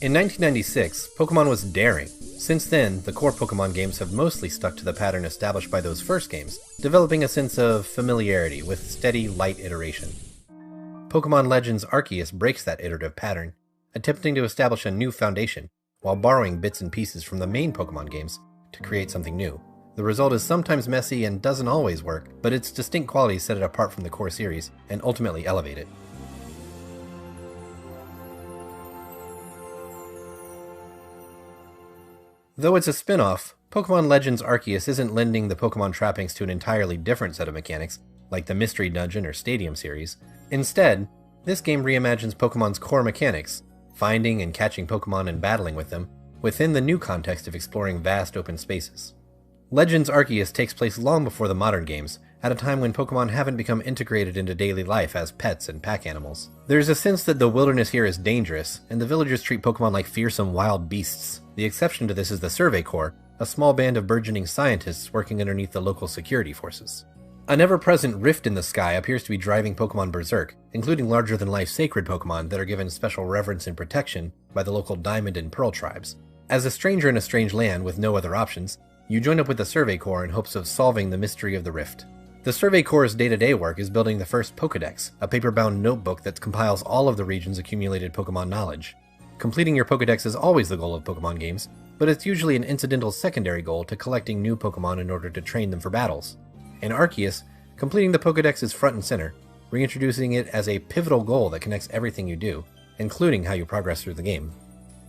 In 1996, Pokemon was daring. Since then, the core Pokemon games have mostly stuck to the pattern established by those first games, developing a sense of familiarity with steady, light iteration. Pokemon Legends Arceus breaks that iterative pattern, attempting to establish a new foundation, while borrowing bits and pieces from the main Pokemon games to create something new. The result is sometimes messy and doesn't always work, but its distinct qualities set it apart from the core series and ultimately elevate it. Though it's a spin-off, Pokemon Legends Arceus isn't lending the Pokemon trappings to an entirely different set of mechanics, like the Mystery Dungeon or Stadium series. Instead, this game reimagines Pokemon's core mechanics, finding and catching Pokemon and battling with them, within the new context of exploring vast open spaces. Legends Arceus takes place long before the modern games, at a time when Pokemon haven't become integrated into daily life as pets and pack animals. There's a sense that the wilderness here is dangerous, and the villagers treat Pokemon like fearsome wild beasts. The exception to this is the Survey Corps, a small band of burgeoning scientists working underneath the local security forces. An ever-present rift in the sky appears to be driving Pokemon berserk, including larger-than-life sacred Pokemon that are given special reverence and protection by the local Diamond and Pearl tribes. As a stranger in a strange land with no other options, you join up with the Survey Corps in hopes of solving the mystery of the rift. The Survey Corps' day-to-day work is building the first Pokédex, a paper-bound notebook that compiles all of the region's accumulated Pokemon knowledge. Completing your Pokédex is always the goal of Pokemon games, but it's usually an incidental secondary goal to collecting new Pokemon in order to train them for battles. In Arceus, completing the Pokédex is front and center, reintroducing it as a pivotal goal that connects everything you do, including how you progress through the game.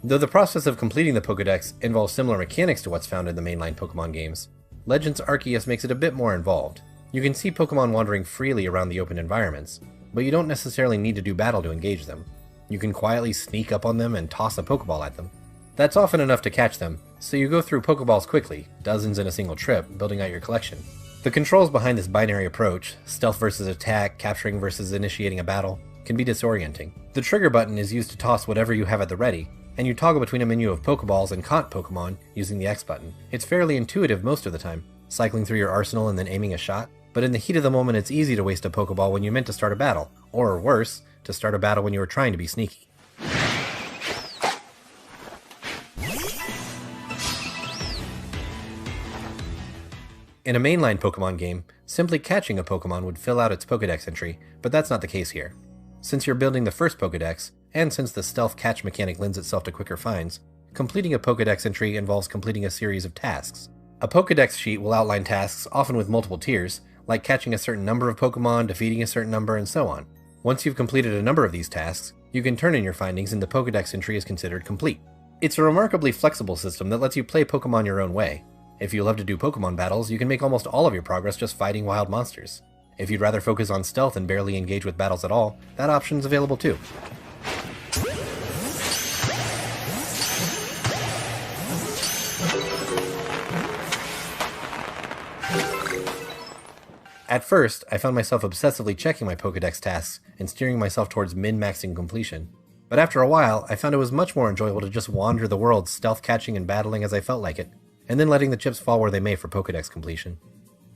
Though the process of completing the Pokédex involves similar mechanics to what's found in the mainline Pokemon games, Legends Arceus makes it a bit more involved. You can see Pokemon wandering freely around the open environments, but you don't necessarily need to do battle to engage them. You can quietly sneak up on them and toss a Pokeball at them. That's often enough to catch them, so you go through Pokeballs quickly, dozens in a single trip, building out your collection. The controls behind this binary approach, stealth versus attack, capturing versus initiating a battle, can be disorienting. The trigger button is used to toss whatever you have at the ready, and you toggle between a menu of Pokeballs and caught Pokemon using the X button. It's fairly intuitive most of the time, cycling through your arsenal and then aiming a shot, but in the heat of the moment it's easy to waste a Pokeball when you meant to start a battle, or worse, to start a battle when you were trying to be sneaky. In a mainline Pokemon game, simply catching a Pokemon would fill out its Pokédex entry, but that's not the case here. Since you're building the first Pokédex, and since the stealth catch mechanic lends itself to quicker finds, completing a Pokédex entry involves completing a series of tasks. A Pokédex sheet will outline tasks, often with multiple tiers, like catching a certain number of Pokemon, defeating a certain number, and so on. Once you've completed a number of these tasks, you can turn in your findings and the Pokédex entry is considered complete. It's a remarkably flexible system that lets you play Pokemon your own way. If you love to do Pokemon battles, you can make almost all of your progress just fighting wild monsters. If you'd rather focus on stealth and barely engage with battles at all, that option's available too. At first, I found myself obsessively checking my Pokédex tasks and steering myself towards min-maxing completion. But after a while, I found it was much more enjoyable to just wander the world stealth catching and battling as I felt like it, and then letting the chips fall where they may for Pokédex completion.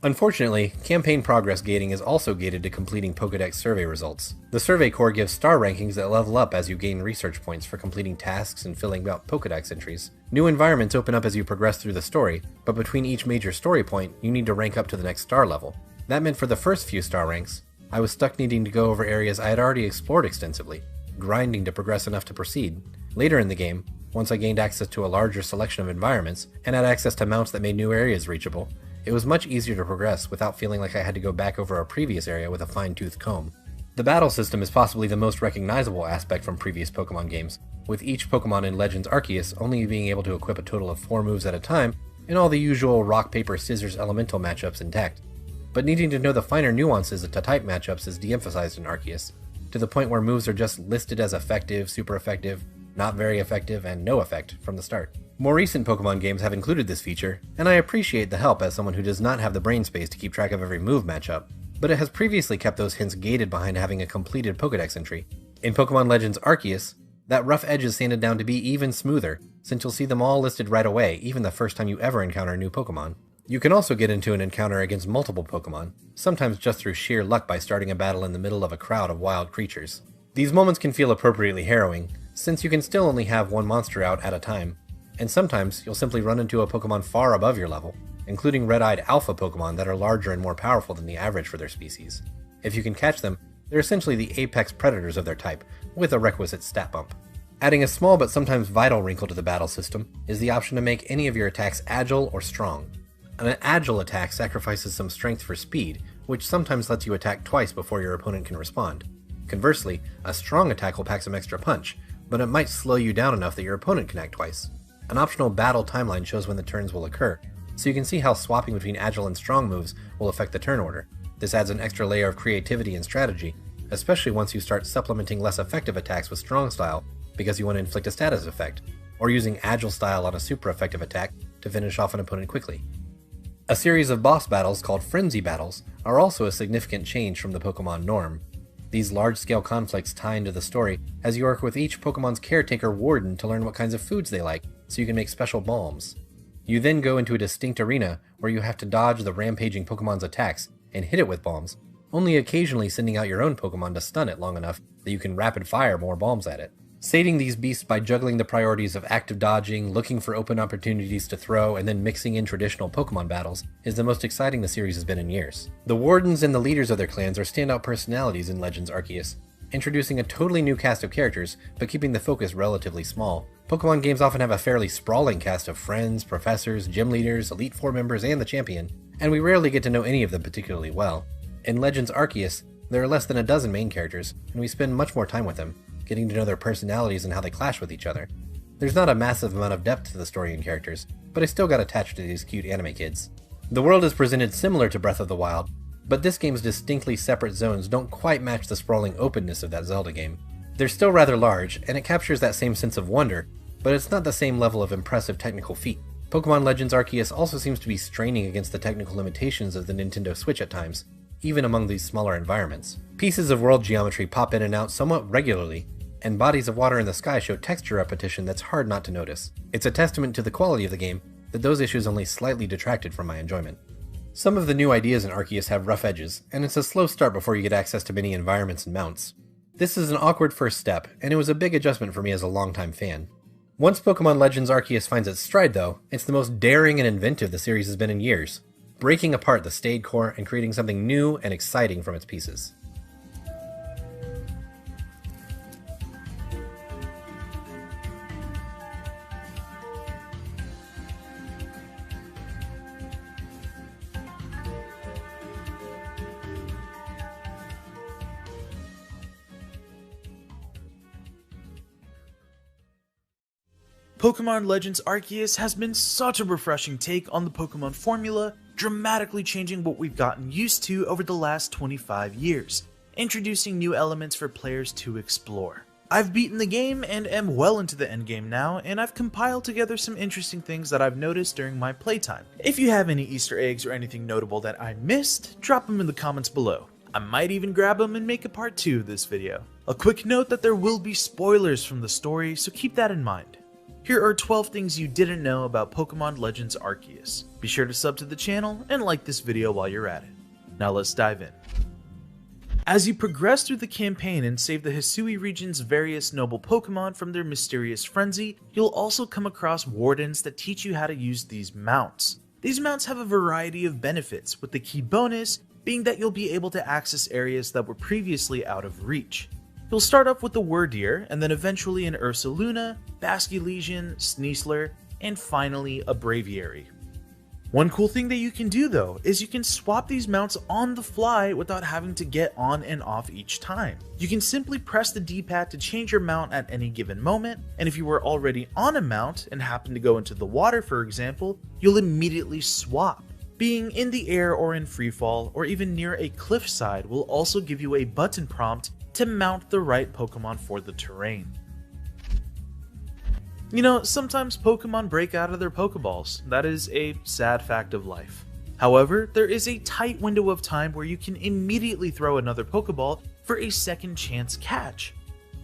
Unfortunately, campaign progress gating is also gated to completing Pokédex survey results. The Survey Corps gives star rankings that level up as you gain research points for completing tasks and filling out Pokédex entries. New environments open up as you progress through the story, but between each major story point, you need to rank up to the next star level. That meant for the first few star ranks, I was stuck needing to go over areas I had already explored extensively, grinding to progress enough to proceed. Later in the game, once I gained access to a larger selection of environments, and had access to mounts that made new areas reachable, it was much easier to progress without feeling like I had to go back over a previous area with a fine-tooth comb. The battle system is possibly the most recognizable aspect from previous Pokemon games, with each Pokemon in Legends Arceus only being able to equip a total of 4 moves at a time, and all the usual rock, paper, scissors elemental matchups intact. But needing to know the finer nuances to type matchups is de-emphasized in Arceus, to the point where moves are just listed as effective, super effective, not very effective, and no effect from the start. More recent Pokemon games have included this feature, and I appreciate the help as someone who does not have the brain space to keep track of every move matchup, but it has previously kept those hints gated behind having a completed Pokédex entry. In Pokemon Legends Arceus, that rough edge is sanded down to be even smoother, since you'll see them all listed right away, even the first time you ever encounter a new Pokemon. You can also get into an encounter against multiple Pokemon, sometimes just through sheer luck by starting a battle in the middle of a crowd of wild creatures. These moments can feel appropriately harrowing, since you can still only have one monster out at a time, and sometimes you'll simply run into a Pokemon far above your level, including red-eyed alpha Pokemon that are larger and more powerful than the average for their species. If you can catch them, they're essentially the apex predators of their type, with a requisite stat bump. Adding a small but sometimes vital wrinkle to the battle system is the option to make any of your attacks agile or strong. An agile attack sacrifices some strength for speed, which sometimes lets you attack twice before your opponent can respond. Conversely, a strong attack will pack some extra punch, but it might slow you down enough that your opponent can act twice. An optional battle timeline shows when the turns will occur, so you can see how swapping between agile and strong moves will affect the turn order. This adds an extra layer of creativity and strategy, especially once you start supplementing less effective attacks with strong style because you want to inflict a status effect, or using agile style on a super effective attack to finish off an opponent quickly. A series of boss battles called Frenzy Battles are also a significant change from the Pokemon norm. These large-scale conflicts tie into the story as you work with each Pokemon's caretaker warden to learn what kinds of foods they like, so you can make special balms. You then go into a distinct arena where you have to dodge the rampaging Pokemon's attacks and hit it with bombs, only occasionally sending out your own Pokemon to stun it long enough that you can rapid fire more bombs at it. Sating these beasts by juggling the priorities of active dodging, looking for open opportunities to throw, and then mixing in traditional Pokemon battles is the most exciting the series has been in years. The wardens and the leaders of their clans are standout personalities in Legends Arceus, introducing a totally new cast of characters, but keeping the focus relatively small. Pokemon games often have a fairly sprawling cast of friends, professors, gym leaders, Elite Four members, and the champion, and we rarely get to know any of them particularly well. In Legends Arceus, there are less than a dozen main characters, and we spend much more time with them, getting to know their personalities and how they clash with each other. There's not a massive amount of depth to the story and characters, but I still got attached to these cute anime kids. The world is presented similar to Breath of the Wild, but this game's distinctly separate zones don't quite match the sprawling openness of that Zelda game. They're still rather large, and it captures that same sense of wonder, but it's not the same level of impressive technical feat. Pokemon Legends Arceus also seems to be straining against the technical limitations of the Nintendo Switch at times, even among these smaller environments. Pieces of world geometry pop in and out somewhat regularly, and bodies of water in the sky show texture repetition that's hard not to notice. It's a testament to the quality of the game that those issues only slightly detracted from my enjoyment. Some of the new ideas in Arceus have rough edges, and it's a slow start before you get access to many environments and mounts. This is an awkward first step, and it was a big adjustment for me as a longtime fan. Once Pokemon Legends Arceus finds its stride though, it's the most daring and inventive the series has been in years, breaking apart the staid core and creating something new and exciting from its pieces. Pokemon Legends Arceus has been such a refreshing take on the Pokemon formula, dramatically changing what we've gotten used to over the last 25 years, introducing new elements for players to explore. I've beaten the game and am well into the endgame now, and I've compiled together some interesting things that I've noticed during my playtime. If you have any Easter eggs or anything notable that I missed, drop them in the comments below. I might even grab them and make a part 2 of this video. A quick note that there will be spoilers from the story, so keep that in mind. Here are 12 things you didn't know about Pokemon Legends Arceus. Be sure to sub to the channel and like this video while you're at it. Now let's dive in. As you progress through the campaign and save the Hisui region's various noble Pokemon from their mysterious frenzy, you'll also come across wardens that teach you how to use these mounts. These mounts have a variety of benefits, with the key bonus being that you'll be able to access areas that were previously out of reach. You'll start off with the Wurdeer, and then eventually an Ursaluna, Basculegion, Sneasler, and finally a Braviary. One cool thing that you can do though, is you can swap these mounts on the fly without having to get on and off each time. You can simply press the D-pad to change your mount at any given moment, and if you were already on a mount and happen to go into the water for example, you'll immediately swap. Being in the air or in freefall, or even near a cliffside will also give you a button prompt to mount the right Pokemon for the terrain. You know, sometimes Pokemon break out of their Pokeballs. That is a sad fact of life. However, there is a tight window of time where you can immediately throw another Pokeball for a second chance catch.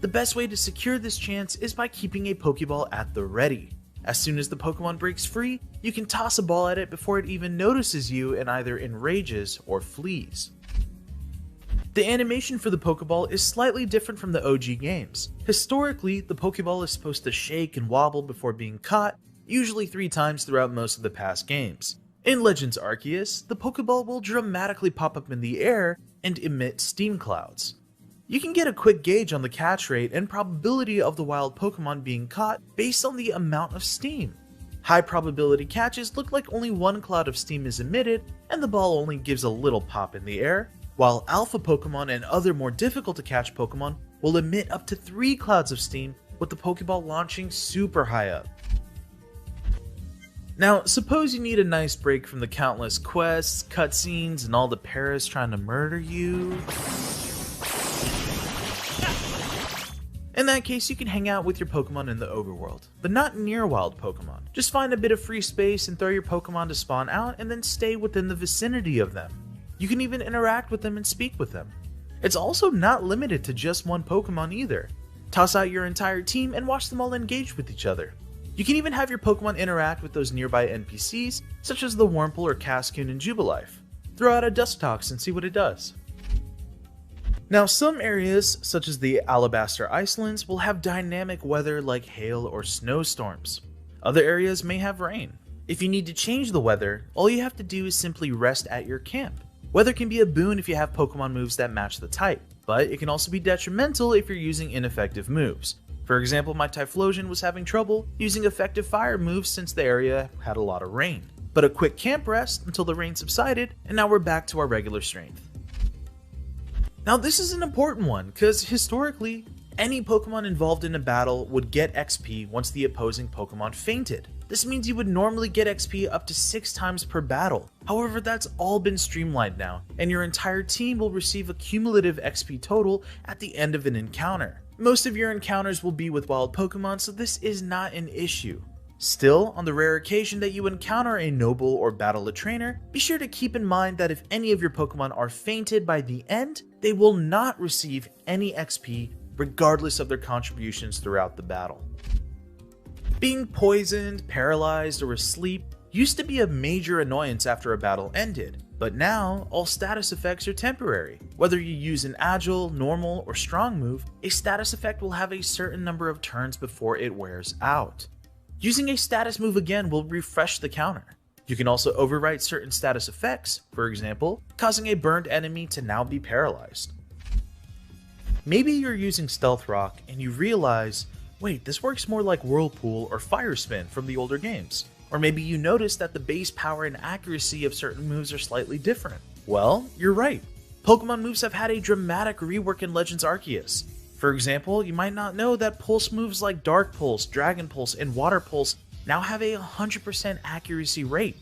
The best way to secure this chance is by keeping a Pokeball at the ready. As soon as the Pokemon breaks free, you can toss a ball at it before it even notices you and either enrages or flees. The animation for the Pokeball is slightly different from the OG games. Historically, the Pokeball is supposed to shake and wobble before being caught, usually 3 times throughout most of the past games. In Legends Arceus, the Pokeball will dramatically pop up in the air and emit steam clouds. You can get a quick gauge on the catch rate and probability of the wild Pokemon being caught based on the amount of steam. High probability catches look like only 1 cloud of steam is emitted and the ball only gives a little pop in the air, while alpha Pokemon and other more difficult to catch Pokemon will emit up to 3 clouds of steam with the Pokeball launching super high up. Now, suppose you need a nice break from the countless quests, cutscenes, and all the Paras trying to murder you. In that case, you can hang out with your Pokemon in the overworld, but not near wild Pokemon. Just find a bit of free space and throw your Pokemon to spawn out and then stay within the vicinity of them. You can even interact with them and speak with them. It's also not limited to just one Pokemon either. Toss out your entire team and watch them all engage with each other. You can even have your Pokemon interact with those nearby NPCs, such as the Wurmple or Cascoon in Jubilife. Throw out a Dustox and see what it does. Now, some areas, such as the Alabaster Icelands, will have dynamic weather like hail or snowstorms. Other areas may have rain. If you need to change the weather, all you have to do is simply rest at your camp. Weather can be a boon if you have Pokemon moves that match the type, but it can also be detrimental if you're using ineffective moves. For example, my Typhlosion was having trouble using effective fire moves since the area had a lot of rain. But a quick camp rest until the rain subsided, and now we're back to our regular strength. Now this is an important one, because historically, any Pokemon involved in a battle would get XP once the opposing Pokemon fainted. This means you would normally get XP up to 6 times per battle. However, that's all been streamlined now, and your entire team will receive a cumulative XP total at the end of an encounter. Most of your encounters will be with wild Pokemon, so this is not an issue. Still, on the rare occasion that you encounter a noble or battle a trainer, be sure to keep in mind that if any of your Pokemon are fainted by the end, they will not receive any XP regardless of their contributions throughout the battle. Being poisoned, paralyzed, or asleep used to be a major annoyance after a battle ended, but now all status effects are temporary. Whether you use an agile, normal, or strong move, a status effect will have a certain number of turns before it wears out. Using a status move again will refresh the counter. You can also overwrite certain status effects, for example, causing a burned enemy to now be paralyzed. Maybe you're using Stealth Rock and you realize, wait, this works more like Whirlpool or Fire Spin from the older games. Or maybe you notice that the base power and accuracy of certain moves are slightly different. Well, you're right. Pokemon moves have had a dramatic rework in Legends Arceus. For example, you might not know that pulse moves like Dark Pulse, Dragon Pulse, and Water Pulse now have a 100% accuracy rate.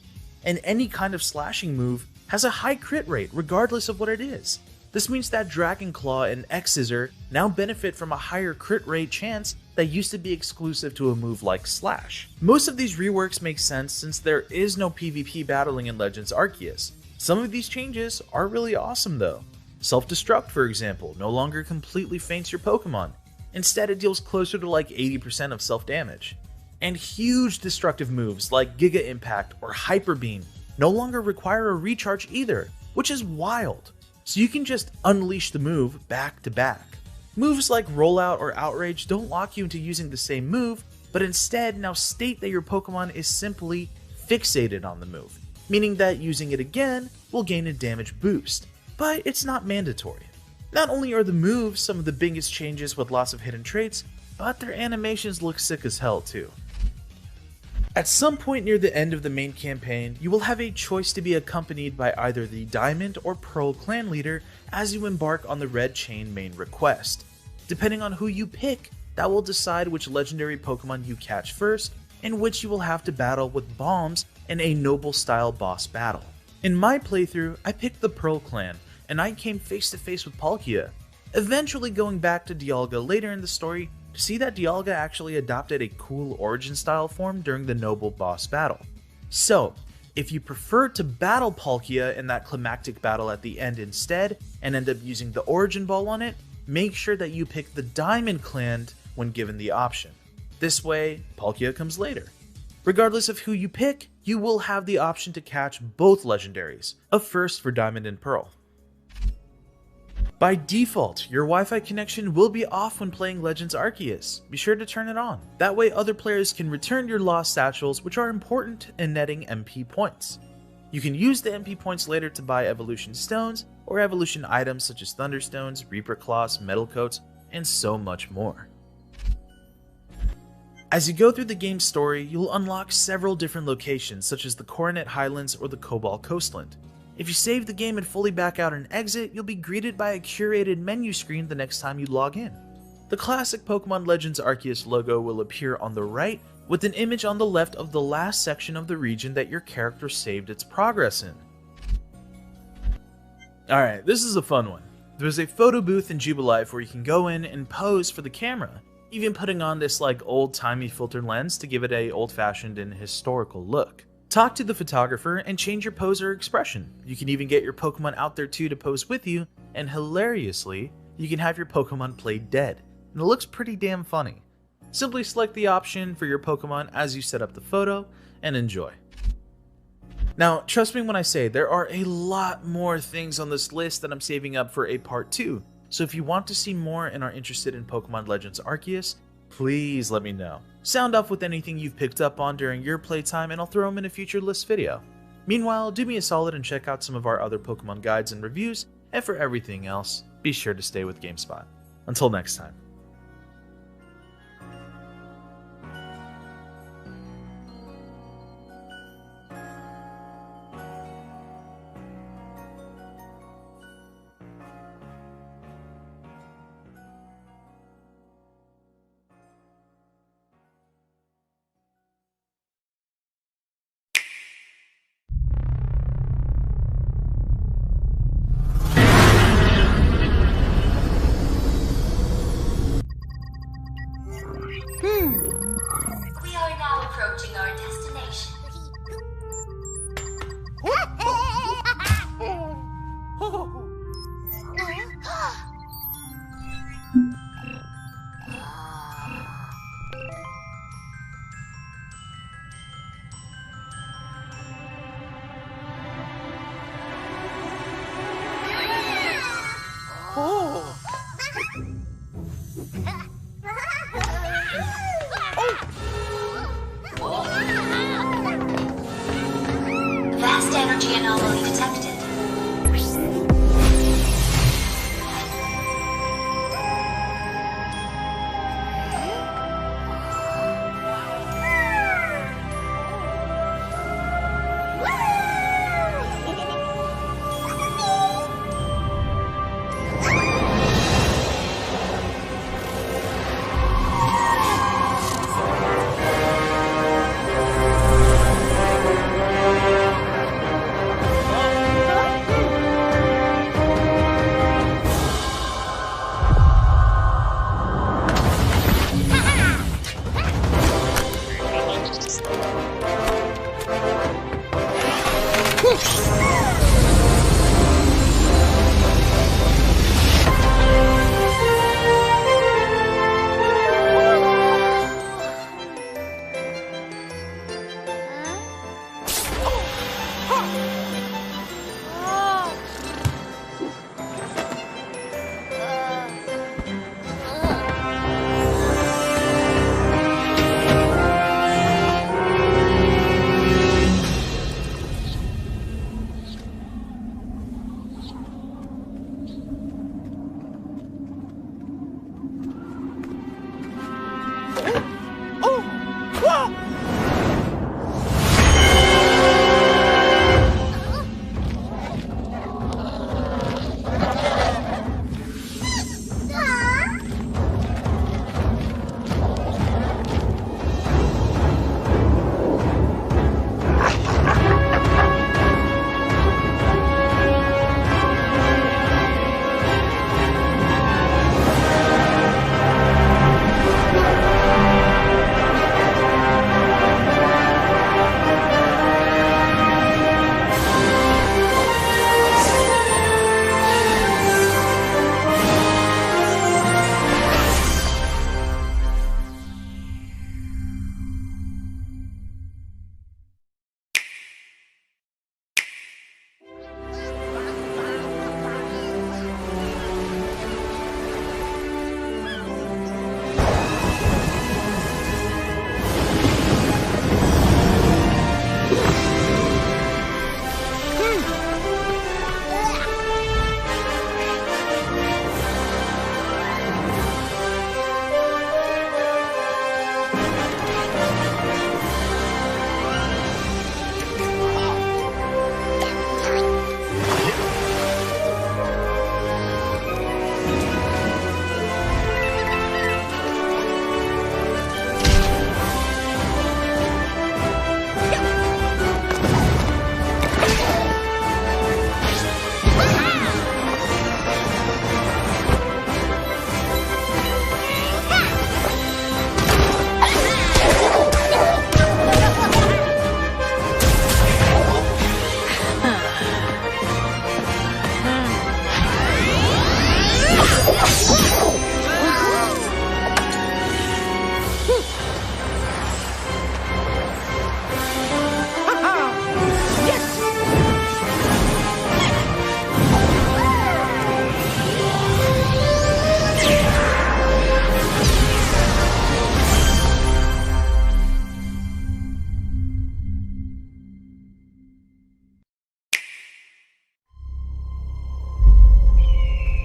And any kind of slashing move has a high crit rate regardless of what it is. This means that Dragon Claw and X-Scissor now benefit from a higher crit rate chance that used to be exclusive to a move like Slash. Most of these reworks make sense since there is no PvP battling in Legends Arceus. Some of these changes are really awesome though. Self-Destruct, for example, no longer completely faints your Pokemon. Instead, it deals closer to like 80% of self-damage. And huge destructive moves like Giga Impact or Hyper Beam no longer require a recharge either, which is wild. So you can just unleash the move back to back. Moves like Rollout or Outrage don't lock you into using the same move, but instead now state that your Pokemon is simply fixated on the move, meaning that using it again will gain a damage boost, but it's not mandatory. Not only are the moves some of the biggest changes with lots of hidden traits, but their animations look sick as hell too. At some point near the end of the main campaign, you will have a choice to be accompanied by either the Diamond or Pearl clan leader as you embark on the Red Chain main request. Depending on who you pick, that will decide which legendary Pokemon you catch first, and which you will have to battle with bombs in a noble style boss battle. In my playthrough, I picked the Pearl clan, and I came face to face with Palkia, eventually going back to Dialga later in the story to see that Dialga actually adopted a cool origin style form during the noble boss battle. So, if you prefer to battle Palkia in that climactic battle at the end instead, and end up using the origin ball on it, make sure that you pick the Diamond clan when given the option. This way, Palkia comes later. Regardless of who you pick, you will have the option to catch both legendaries, a first for Diamond and Pearl. By default, your Wi-Fi connection will be off when playing Legends Arceus. Be sure to turn it on. That way other players can return your lost satchels, which are important in netting MP points. You can use the MP points later to buy evolution stones or evolution items such as Thunderstones, Reaper Claws, Metal Coats, and so much more. As you go through the game's story, you'll unlock several different locations such as the Coronet Highlands or the Cobalt Coastland. If you save the game and fully back out and exit, you'll be greeted by a curated menu screen the next time you log in. The classic Pokemon Legends Arceus logo will appear on the right, with an image on the left of the last section of the region that your character saved its progress in. Alright, this is a fun one. There's a photo booth in Jubilife where you can go in and pose for the camera, even putting on this old-timey filtered lens to give it a old-fashioned and historical look. Talk to the photographer and change your pose or expression. You can even get your Pokemon out there too to pose with you, and hilariously, you can have your Pokemon play dead, and it looks pretty damn funny. Simply select the option for your Pokemon as you set up the photo, and enjoy. Now, trust me when I say there are a lot more things on this list that I'm saving up for a part 2, so if you want to see more and are interested in Pokemon Legends Arceus, please let me know. Sound off with anything you've picked up on during your playtime and I'll throw them in a future list video. Meanwhile, do me a solid and check out some of our other Pokemon guides and reviews, and for everything else, be sure to stay with GameSpot. Until next time. We are now approaching our destination. Vast energy anomaly detected.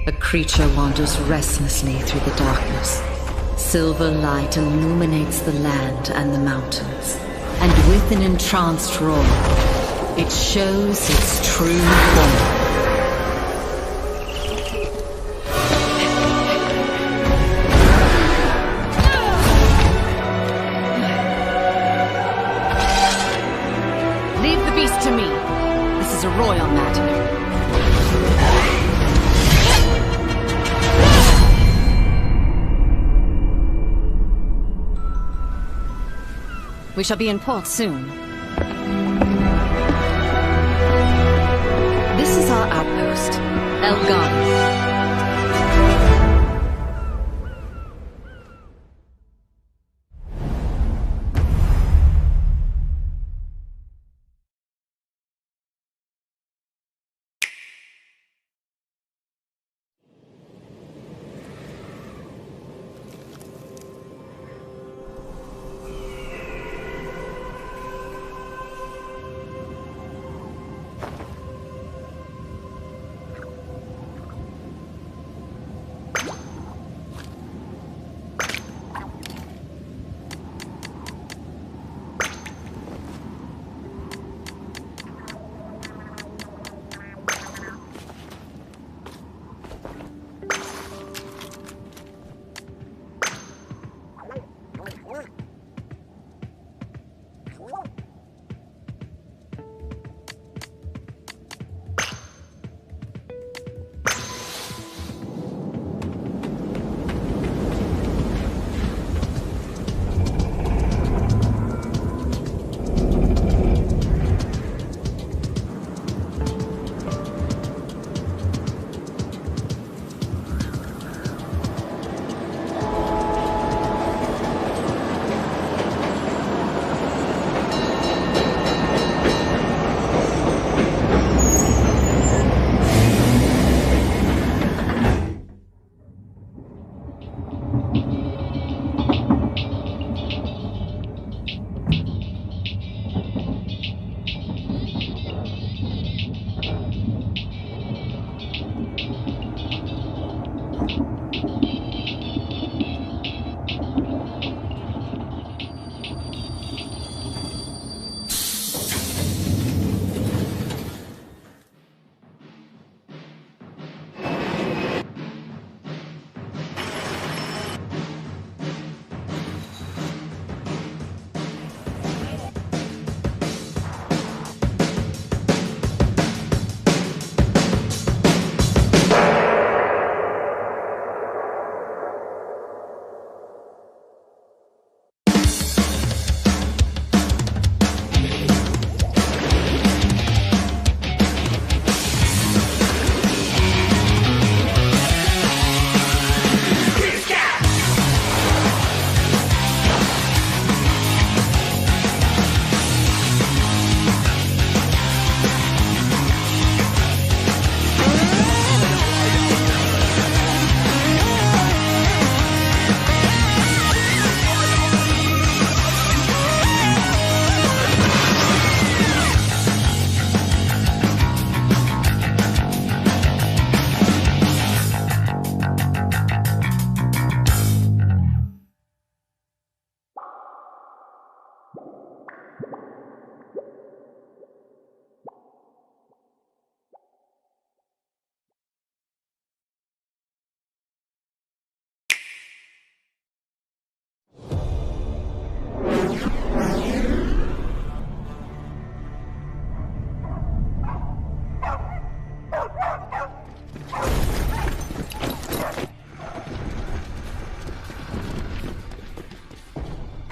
A creature wanders restlessly through the darkness. Silver light illuminates the land and the mountains, and with an entranced roar, it shows its true form. Leave the beast to me. This is a royal matter. We shall be in port soon. This is our outpost, El Garden.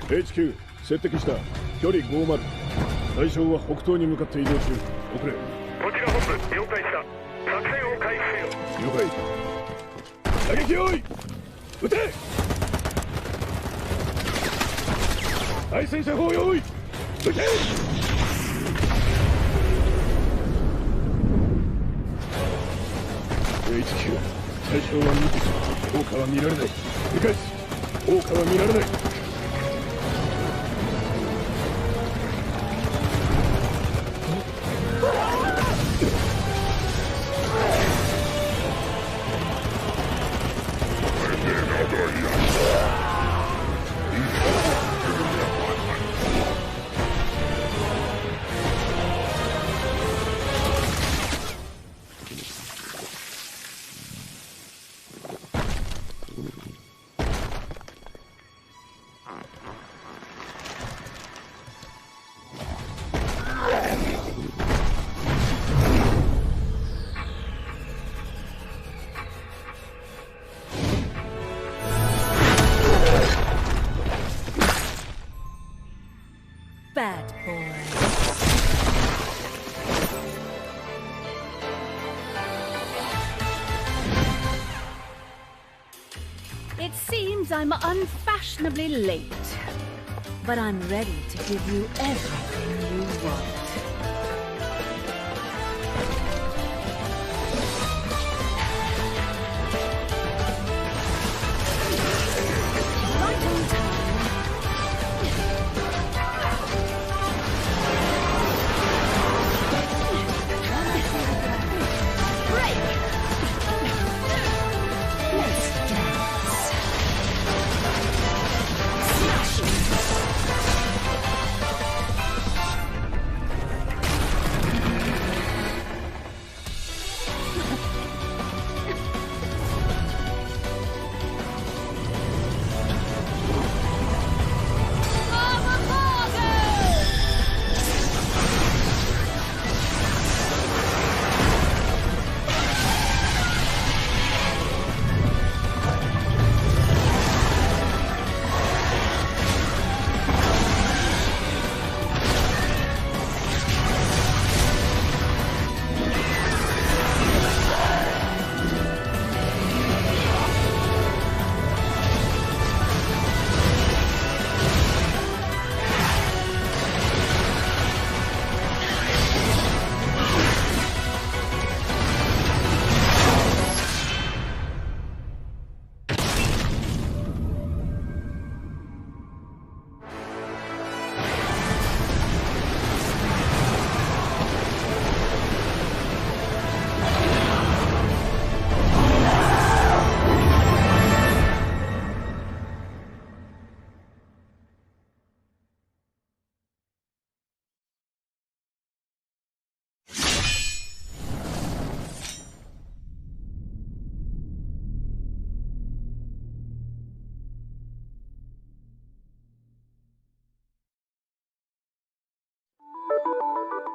HQ 接敵した。距離50。対象は北東に向かって移動中。遅れ。こちら本部了解した。作戦を開始せよ。了解。射撃用意。撃て。対戦車砲用意。撃て。HQ 対象は見て効果は見られない。理解し効果は見られない。Bad boy. It seems I'm unfashionably late, but I'm ready to give you everything you want. Right on time. Break! Let's dance.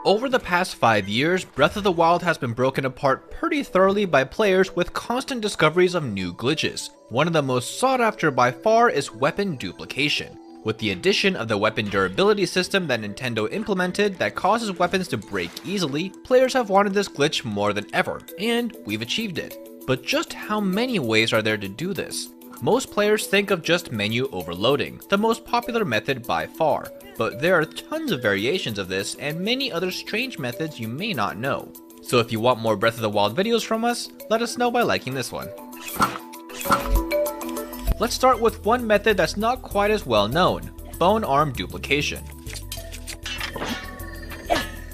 Over the past 5 years, Breath of the Wild has been broken apart pretty thoroughly by players with constant discoveries of new glitches. One of the most sought after by far is weapon duplication. With the addition of the weapon durability system that Nintendo implemented that causes weapons to break easily, players have wanted this glitch more than ever, and we've achieved it. But just how many ways are there to do this? Most players think of just menu overloading, the most popular method by far, but there are tons of variations of this and many other strange methods you may not know. So if you want more Breath of the Wild videos from us, let us know by liking this one. Let's start with one method that's not quite as well known, bone arm duplication.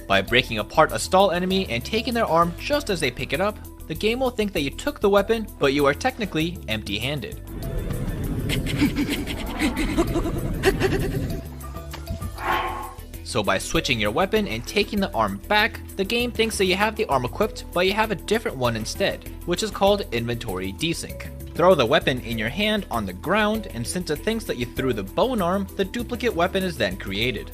By breaking apart a stall enemy and taking their arm just as they pick it up, the game will think that you took the weapon, but you are technically empty-handed. So by switching your weapon and taking the arm back, the game thinks that you have the arm equipped, but you have a different one instead, which is called inventory desync. Throw the weapon in your hand on the ground, and since it thinks that you threw the bone arm, the duplicate weapon is then created.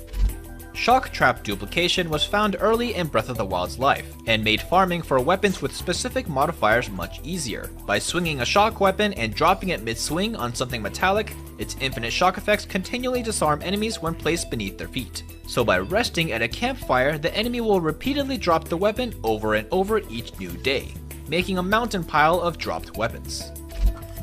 Shock trap duplication was found early in Breath of the Wild's life, and made farming for weapons with specific modifiers much easier. By swinging a shock weapon and dropping it mid-swing on something metallic, its infinite shock effects continually disarm enemies when placed beneath their feet. So by resting at a campfire, the enemy will repeatedly drop the weapon over and over each new day, making a mountain pile of dropped weapons.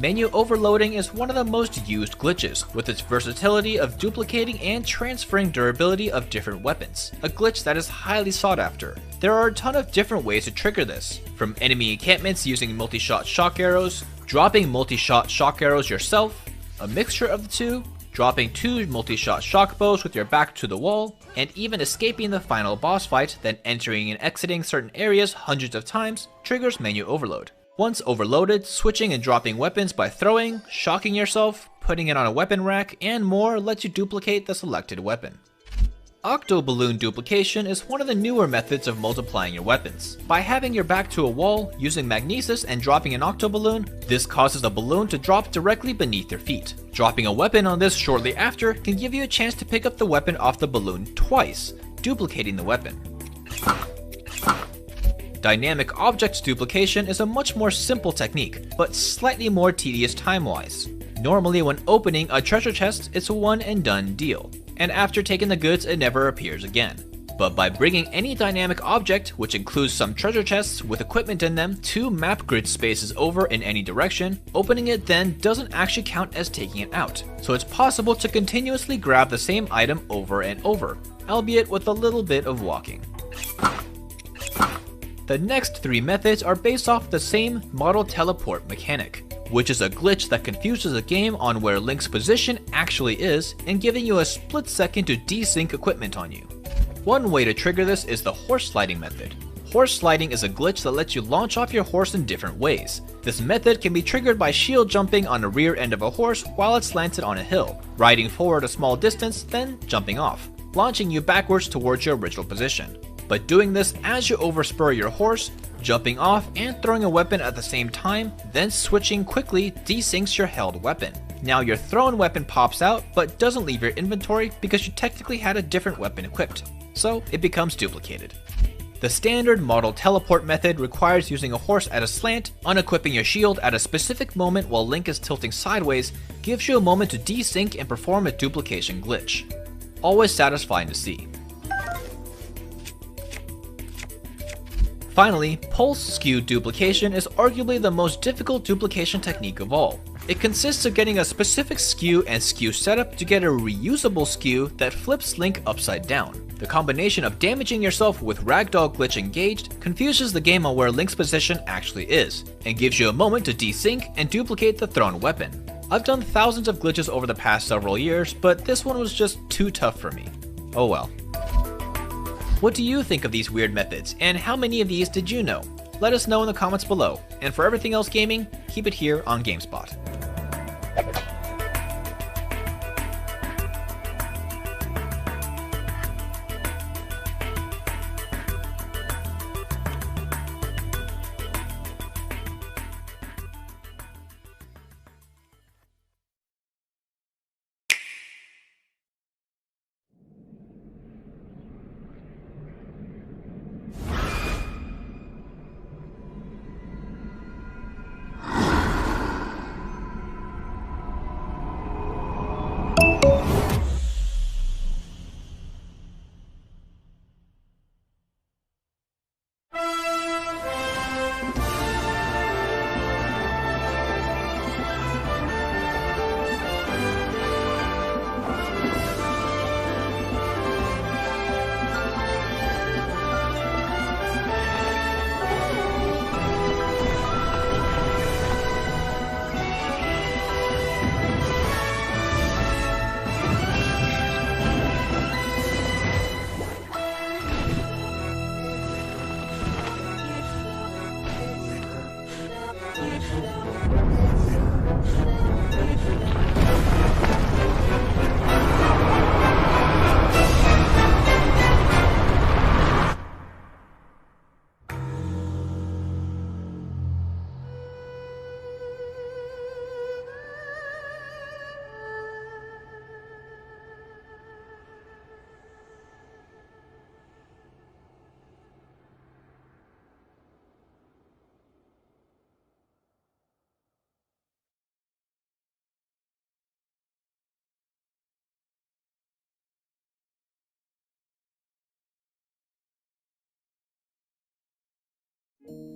Menu overloading is one of the most used glitches, with its versatility of duplicating and transferring durability of different weapons, a glitch that is highly sought after. There are a ton of different ways to trigger this, from enemy encampments using multi-shot shock arrows, dropping multi-shot shock arrows yourself, a mixture of the two, dropping 2 multi-shot shock bows with your back to the wall, and even escaping the final boss fight, then entering and exiting certain areas hundreds of times triggers menu overload. Once overloaded, switching and dropping weapons by throwing, shocking yourself, putting it on a weapon rack, and more lets you duplicate the selected weapon. Octo Balloon duplication is one of the newer methods of multiplying your weapons. By having your back to a wall, using magnesis and dropping an octo balloon, this causes the balloon to drop directly beneath your feet. Dropping a weapon on this shortly after can give you a chance to pick up the weapon off the balloon twice, duplicating the weapon. Dynamic object duplication is a much more simple technique, but slightly more tedious time-wise. Normally when opening a treasure chest, it's a one and done deal, and after taking the goods it never appears again. But by bringing any dynamic object, which includes some treasure chests with equipment in them, 2 map grid spaces over in any direction, opening it then doesn't actually count as taking it out, so it's possible to continuously grab the same item over and over, albeit with a little bit of walking. The next 3 methods are based off the same model teleport mechanic, which is a glitch that confuses the game on where Link's position actually is and giving you a split second to desync equipment on you. One way to trigger this is the horse sliding method. Horse sliding is a glitch that lets you launch off your horse in different ways. This method can be triggered by shield jumping on the rear end of a horse while it's slanted on a hill, riding forward a small distance, then jumping off, launching you backwards towards your original position. But doing this as you overspur your horse, jumping off and throwing a weapon at the same time, then switching quickly desyncs your held weapon. Now your thrown weapon pops out but doesn't leave your inventory because you technically had a different weapon equipped, so it becomes duplicated. The standard model teleport method requires using a horse at a slant, unequipping your shield at a specific moment while Link is tilting sideways, gives you a moment to desync and perform a duplication glitch. Always satisfying to see. Finally, pulse skew duplication is arguably the most difficult duplication technique of all. It consists of getting a specific skew and skew setup to get a reusable skew that flips Link upside down. The combination of damaging yourself with ragdoll glitch engaged confuses the game on where Link's position actually is, and gives you a moment to desync and duplicate the thrown weapon. I've done thousands of glitches over the past several years, but this one was just too tough for me. Oh well. What do you think of these weird methods, and how many of these did you know? Let us know in the comments below, and for everything else gaming, keep it here on GameSpot.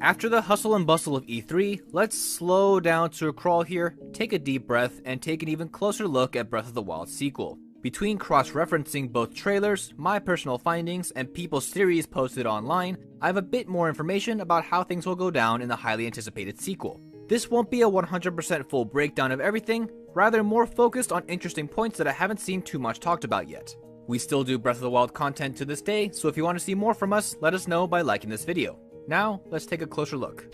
After the hustle and bustle of E3, let's slow down to a crawl here, take a deep breath, and take an even closer look at Breath of the Wild sequel. Between cross-referencing both trailers, my personal findings, and people's theories posted online, I have a bit more information about how things will go down in the highly anticipated sequel. This won't be a 100% full breakdown of everything, rather more focused on interesting points that I haven't seen too much talked about yet. We still do Breath of the Wild content to this day, so if you want to see more from us, let us know by liking this video. Now, let's take a closer look.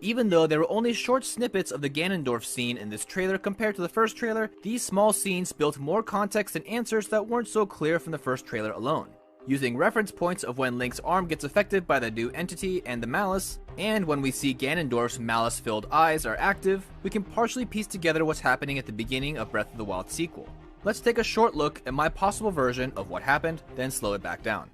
Even though there were only short snippets of the Ganondorf scene in this trailer compared to the first trailer, these small scenes built more context and answers that weren't so clear from the first trailer alone. Using reference points of when Link's arm gets affected by the new entity and the malice, and when we see Ganondorf's malice-filled eyes are active, we can partially piece together what's happening at the beginning of Breath of the Wild sequel. Let's take a short look at my possible version of what happened, then slow it back down.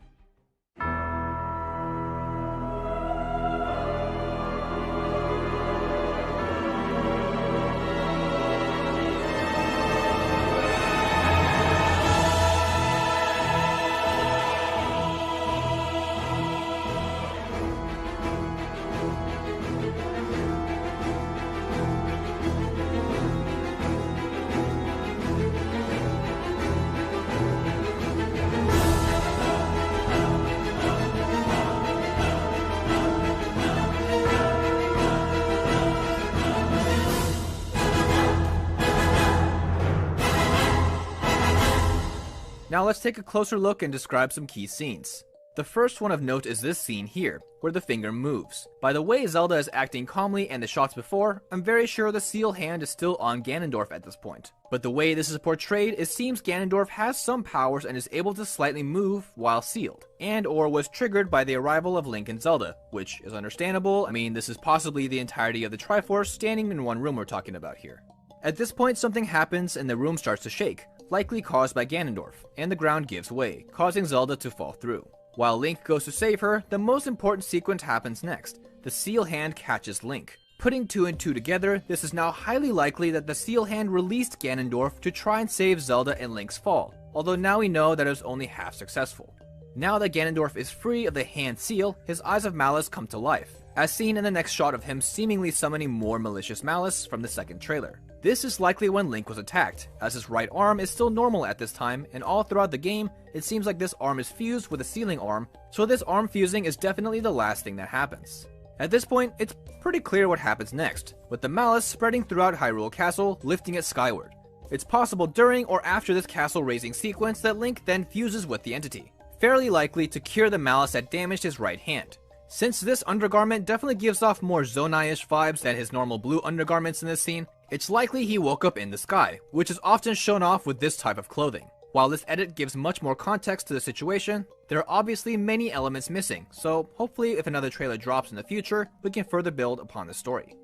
Now let's take a closer look and describe some key scenes. The first one of note is this scene here, where the finger moves. By the way Zelda is acting calmly and the shots before, I'm very sure the seal hand is still on Ganondorf at this point. But the way this is portrayed, it seems Ganondorf has some powers and is able to slightly move while sealed, and or was triggered by the arrival of Link and Zelda, which is understandable. I mean, this is possibly the entirety of the Triforce standing in one room we're talking about here. At this point, something happens and the room starts to shake, likely caused by Ganondorf, and the ground gives way, causing Zelda to fall through. While Link goes to save her, the most important sequence happens next. The seal hand catches Link. Putting 2 and 2 together, this is now highly likely that the seal hand released Ganondorf to try and save Zelda and Link's fall, although now we know that it was only half successful. Now that Ganondorf is free of the hand seal, his eyes of malice come to life, as seen in the next shot of him seemingly summoning more malicious malice from the second trailer. This is likely when Link was attacked, as his right arm is still normal at this time, and all throughout the game, it seems like this arm is fused with a sealing arm, so this arm fusing is definitely the last thing that happens. At this point, it's pretty clear what happens next, with the malice spreading throughout Hyrule Castle, lifting it skyward. It's possible during or after this castle raising sequence that Link then fuses with the entity, fairly likely to cure the malice that damaged his right hand. Since this undergarment definitely gives off more Zonai-ish vibes than his normal blue undergarments in this scene, it's likely he woke up in the sky, which is often shown off with this type of clothing. While this edit gives much more context to the situation, there are obviously many elements missing, so hopefully if another trailer drops in the future, we can further build upon the story.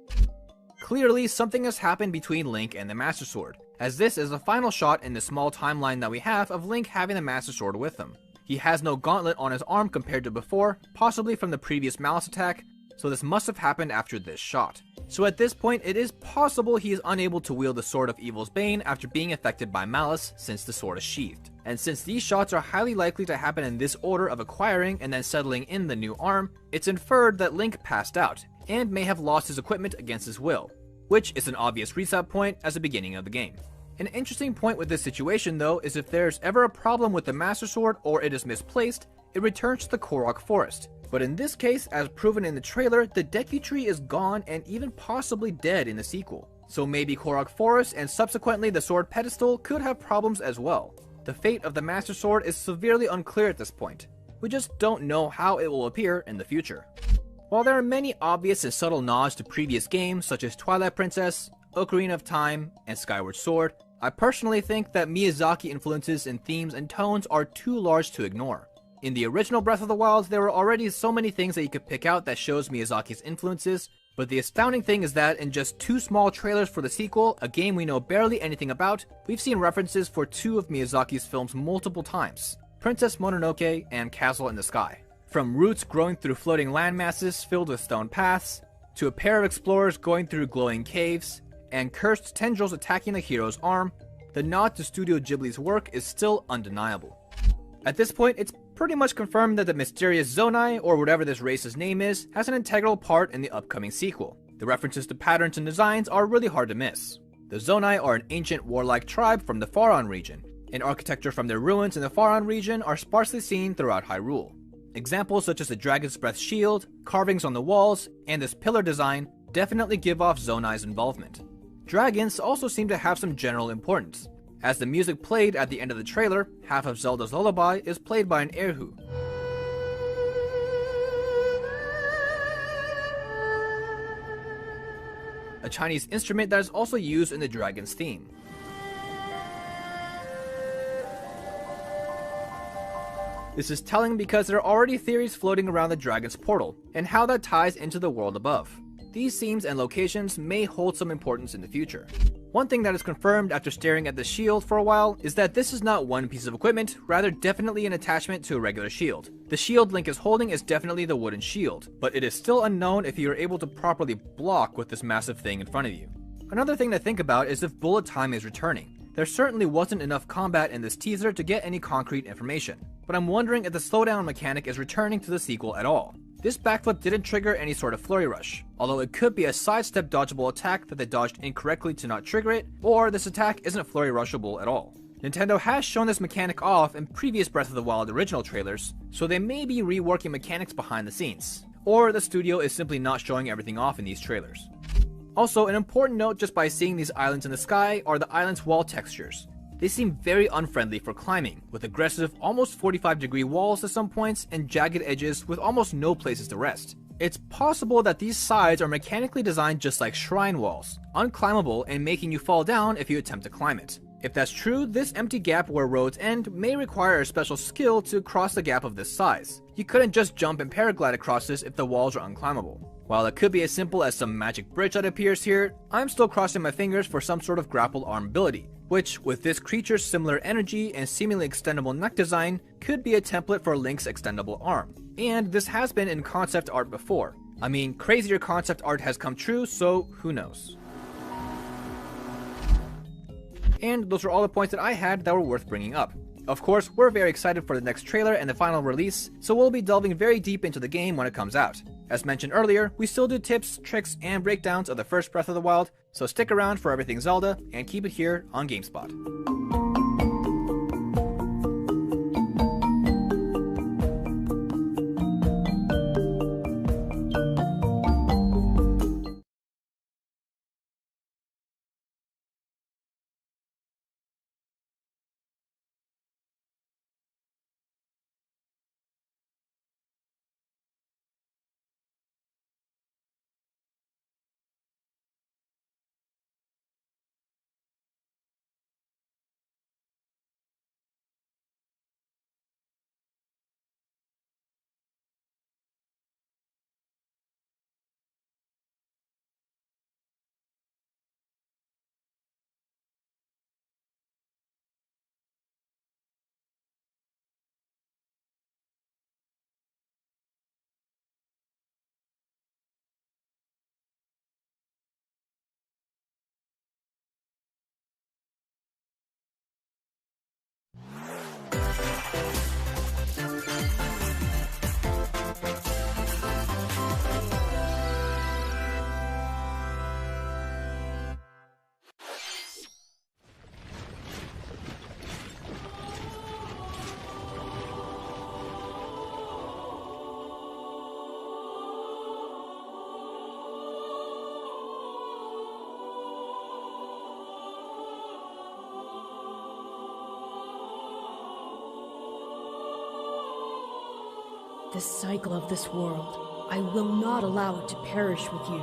Clearly, something has happened between Link and the Master Sword, as this is the final shot in the small timeline that we have of Link having the Master Sword with him. He has no gauntlet on his arm compared to before, possibly from the previous malice attack, so this must have happened after this shot. So at this point, it is possible he is unable to wield the Sword of Evil's Bane after being affected by malice since the sword is sheathed. And since these shots are highly likely to happen in this order of acquiring and then settling in the new arm, it's inferred that Link passed out, and may have lost his equipment against his will, which is an obvious reset point as the beginning of the game. An interesting point with this situation though is if there's ever a problem with the Master Sword or it is misplaced, it returns to the Korok Forest. But in this case, as proven in the trailer, the Deku Tree is gone and even possibly dead in the sequel. So maybe Korok Forest and subsequently the sword pedestal could have problems as well. The fate of the Master Sword is severely unclear at this point. We just don't know how it will appear in the future. While there are many obvious and subtle nods to previous games such as Twilight Princess, Ocarina of Time, and Skyward Sword, I personally think that Miyazaki influences in themes and tones are too large to ignore. In the original Breath of the Wild, there were already so many things that you could pick out that shows Miyazaki's influences, but the astounding thing is that in just 2 small trailers for the sequel, a game we know barely anything about, we've seen references for 2 of Miyazaki's films multiple times, Princess Mononoke and Castle in the Sky. From roots growing through floating landmasses filled with stone paths, to a pair of explorers going through glowing caves, and cursed tendrils attacking the hero's arm, the nod to Studio Ghibli's work is still undeniable. At this point, it's pretty much confirmed that the mysterious Zonai, or whatever this race's name is, has an integral part in the upcoming sequel. The references to patterns and designs are really hard to miss. The Zonai are an ancient warlike tribe from the Faron region, and architecture from their ruins in the Faron region are sparsely seen throughout Hyrule. Examples such as the Dragon's Breath shield, carvings on the walls, and this pillar design definitely give off Zonai's involvement. Dragons also seem to have some general importance, as the music played at the end of the trailer, half of Zelda's lullaby, is played by an erhu. a Chinese instrument that is also used in the dragon's theme. This is telling because there are already theories floating around the dragon's portal, and how that ties into the world above. These themes and locations may hold some importance in the future. One thing that is confirmed after staring at the shield for a while is that this is not one piece of equipment, rather definitely an attachment to a regular shield. The shield Link is holding is definitely the wooden shield, but it is still unknown if you are able to properly block with this massive thing in front of you. Another thing to think about is if bullet time is returning. There certainly wasn't enough combat in this teaser to get any concrete information, but I'm wondering if the slowdown mechanic is returning to the sequel at all. This backflip didn't trigger any sort of flurry rush, although it could be a sidestep dodgeable attack that they dodged incorrectly to not trigger it, or this attack isn't flurry rushable at all. Nintendo has shown this mechanic off in previous Breath of the Wild original trailers, so they may be reworking mechanics behind the scenes, or the studio is simply not showing everything off in these trailers. Also, an important note just by seeing these islands in the sky are the island's wall textures. They seem very unfriendly for climbing, with aggressive, almost 45-degree walls at some points and jagged edges with almost no places to rest. It's possible that these sides are mechanically designed just like shrine walls, unclimbable and making you fall down if you attempt to climb it. If that's true, this empty gap where roads end may require a special skill to cross a gap of this size. You couldn't just jump and paraglide across this if the walls are unclimbable. While it could be as simple as some magic bridge that appears here, I'm still crossing my fingers for some sort of grapple arm ability, which, with this creature's similar energy and seemingly extendable neck design, could be a template for Link's extendable arm. And this has been in concept art before. I mean, crazier concept art has come true, so who knows. And those are all the points that I had that were worth bringing up. Of course, we're very excited for the next trailer and the final release, so we'll be delving very deep into the game when it comes out. As mentioned earlier, we still do tips, tricks, and breakdowns of the first Breath of the Wild, so stick around for everything Zelda, and keep it here on GameSpot. The cycle of this world, I will not allow it to perish with you.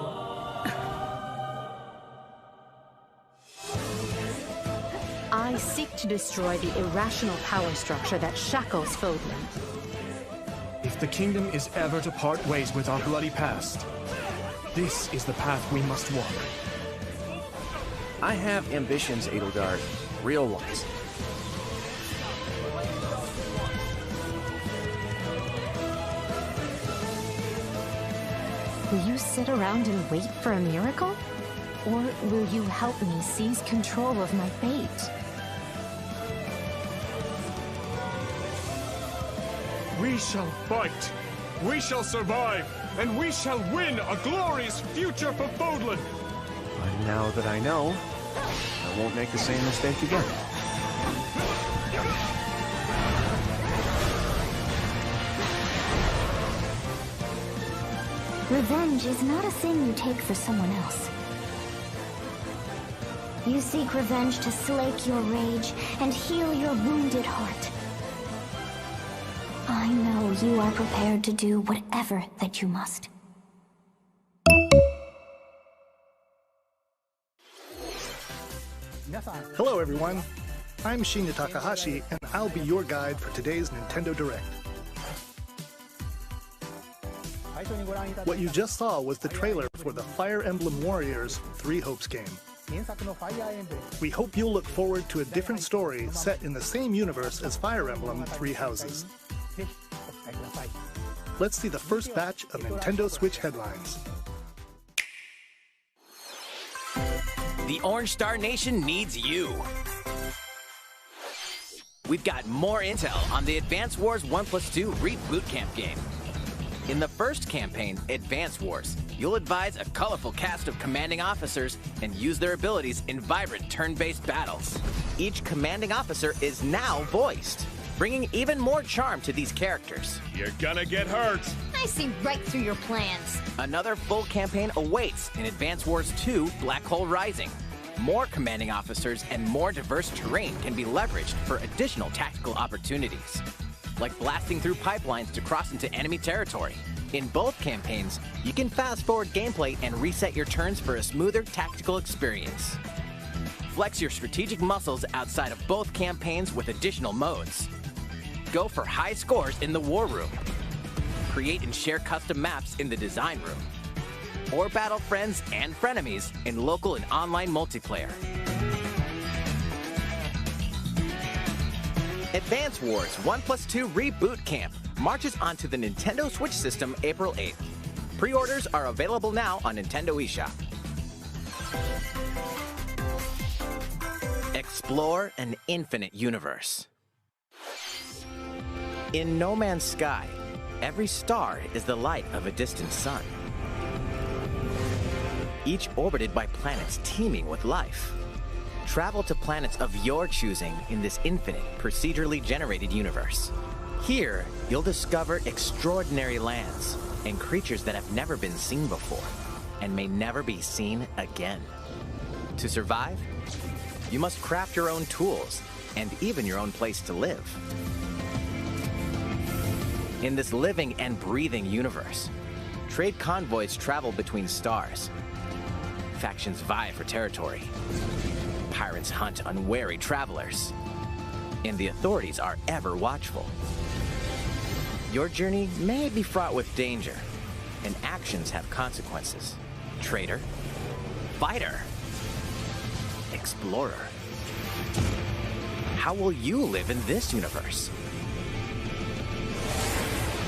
I seek to destroy the irrational power structure that shackles Fodlan. If the kingdom is ever to part ways with our bloody past, this is the path we must walk. I have ambitions, Edelgard. Real ones. Will you sit around and wait for a miracle? Or will you help me seize control of my fate? We shall fight, we shall survive, and we shall win a glorious future for Fodlan! But now that I know, I won't make the same mistake again. Revenge is not a thing you take for someone else. You seek revenge to slake your rage and heal your wounded heart. I know you are prepared to do whatever that you must. Hello everyone, I'm Shinya Takahashi and I'll be your guide for today's Nintendo Direct. What you just saw was the trailer for the Fire Emblem Warriors 3 Hopes game. We hope you'll look forward to a different story set in the same universe as Fire Emblem 3 Houses. Let's see the first batch of Nintendo Switch headlines. The Orange Star Nation needs you. We've got more intel on the Advance Wars 1+2 Reboot Camp game. In the first campaign, Advance Wars, you'll advise a colorful cast of commanding officers and use their abilities in vibrant turn-based battles. Each commanding officer is now voiced, bringing even more charm to these characters. You're gonna get hurt. I see right through your plans. Another full campaign awaits in Advance Wars 2 Black Hole Rising. More commanding officers and more diverse terrain can be leveraged for additional tactical opportunities, like blasting through pipelines to cross into enemy territory. In both campaigns, you can fast-forward gameplay and reset your turns for a smoother tactical experience. Flex your strategic muscles outside of both campaigns with additional modes. Go for high scores in the War Room. Create and share custom maps in the Design Room. Or battle friends and frenemies in local and online multiplayer. Advance Wars 1+2 Reboot Camp marches onto the Nintendo Switch system April 8th. Pre-orders are available now on Nintendo eShop. Explore an infinite universe. In No Man's Sky, every star is the light of a distant sun, each orbited by planets teeming with life. Travel to planets of your choosing in this infinite, procedurally generated universe. Here, you'll discover extraordinary lands and creatures that have never been seen before and may never be seen again. To survive, you must craft your own tools and even your own place to live. In this living and breathing universe, trade convoys travel between stars. Factions vie for territory. Pirates hunt unwary travelers. And the authorities are ever watchful. Your journey may be fraught with danger, and actions have consequences. Traitor, fighter, explorer. How will you live in this universe?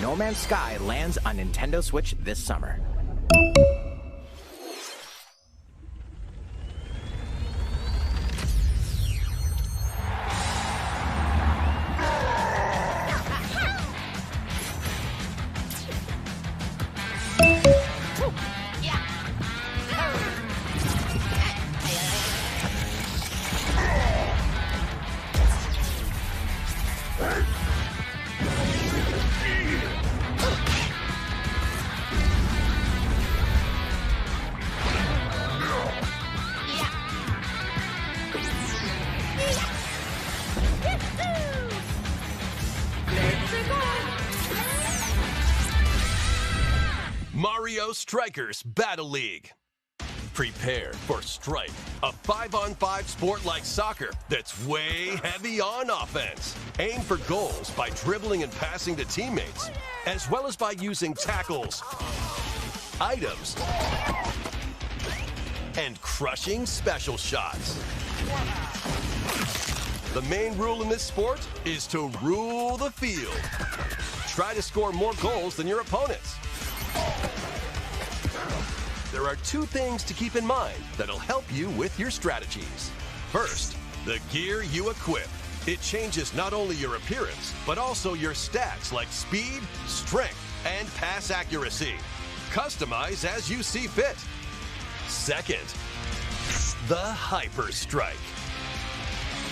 No Man's Sky lands on Nintendo Switch this summer. Mario Strikers Battle League. Prepare for Strike, a 5-on-5 sport like soccer that's way heavy on offense. Aim for goals by dribbling and passing to teammates, as well as by using tackles, items, and crushing special shots. The main rule in this sport is to rule the field. Try to score more goals than your opponents. There are two things to keep in mind that'll help you with your strategies. First, the gear you equip. It changes not only your appearance, but also your stats like speed, strength, and pass accuracy. Customize as you see fit. Second, the Hyper Strike.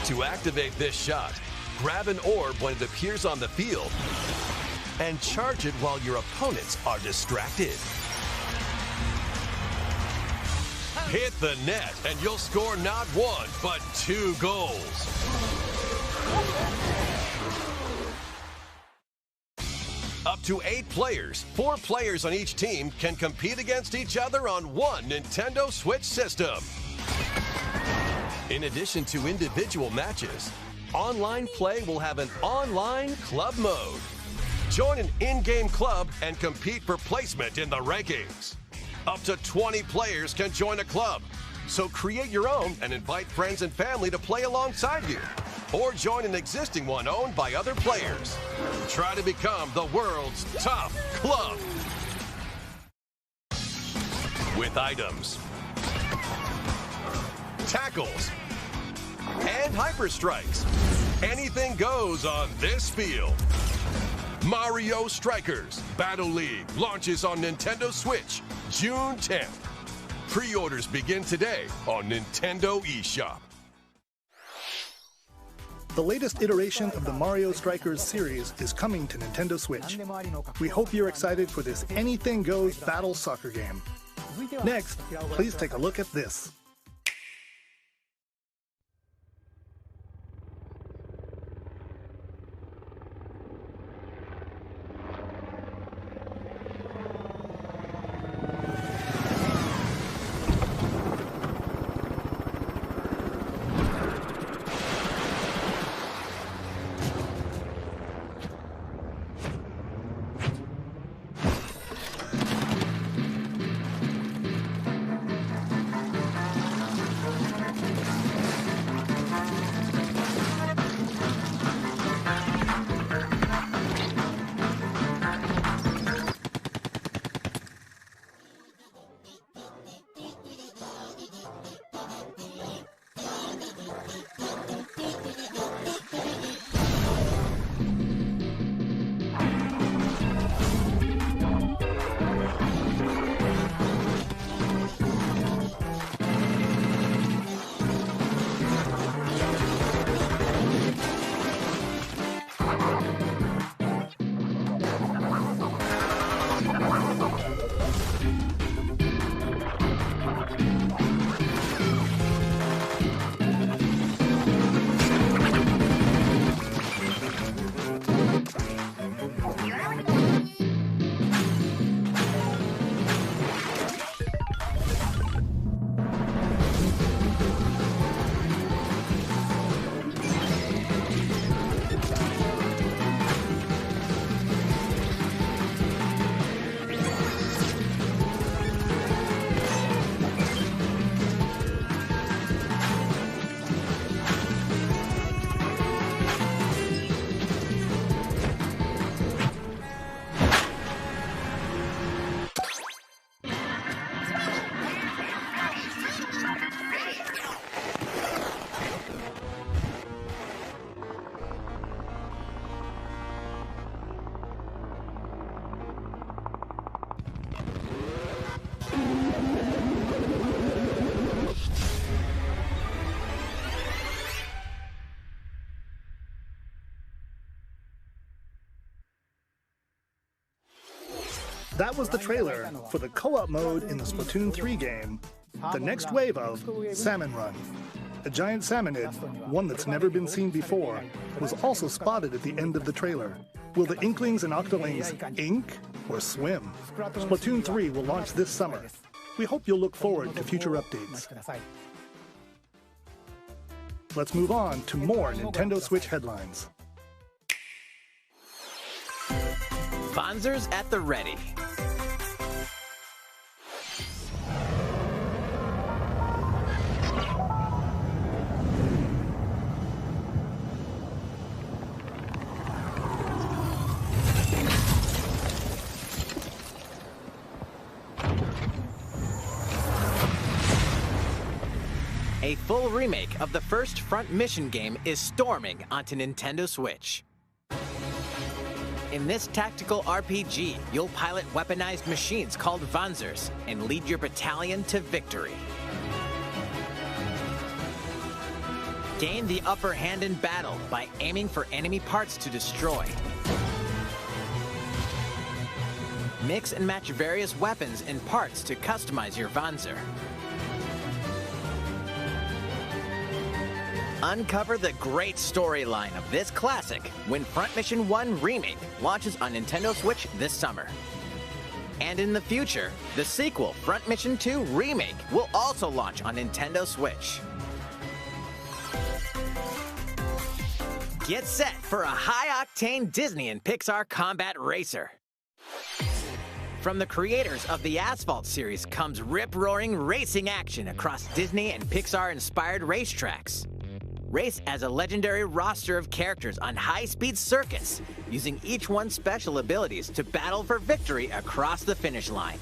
To activate this shot, grab an orb when it appears on the field and charge it while your opponents are distracted. Hit the net and you'll score not one, but 2 goals. Up to 8 players, 4 players on each team can compete against each other on one Nintendo Switch system. In addition to individual matches, online play will have an online club mode. Join an in-game club and compete for placement in the rankings. Up to 20 players can join a club, so create your own and invite friends and family to play alongside you. Or join an existing one owned by other players. Try to become the world's top club. With items, tackles, and hyper strikes, anything goes on this field. Mario Strikers Battle League launches on Nintendo Switch June 10th. Pre-orders begin today on Nintendo eShop. The latest iteration of the Mario Strikers series is coming to Nintendo Switch. We hope you're excited for this anything goes battle soccer game. Next, please take a look at this. That was the trailer for the co-op mode in the Splatoon 3 game, the next wave of Salmon Run. A giant salmonid, one that's never been seen before, was also spotted at the end of the trailer. Will the Inklings and Octolings ink or swim? Splatoon 3 will launch this summer. We hope you'll look forward to future updates. Let's move on to more Nintendo Switch headlines. Bonzers at the ready. A full remake of the first Front Mission game is storming onto Nintendo Switch. In this tactical RPG, you'll pilot weaponized machines called Bonzers and lead your battalion to victory. Gain the upper hand in battle by aiming for enemy parts to destroy. Mix and match various weapons and parts to customize your Bonzer. Uncover the great storyline of this classic when Front Mission 1 Remake launches on Nintendo Switch this summer. And in the future, the sequel, Front Mission 2 Remake, will also launch on Nintendo Switch. Get set for a high-octane Disney and Pixar combat racer. From the creators of the Asphalt series comes rip-roaring racing action across Disney and Pixar-inspired racetracks. Race as a legendary roster of characters on high-speed circuits, using each one's special abilities to battle for victory across the finish line.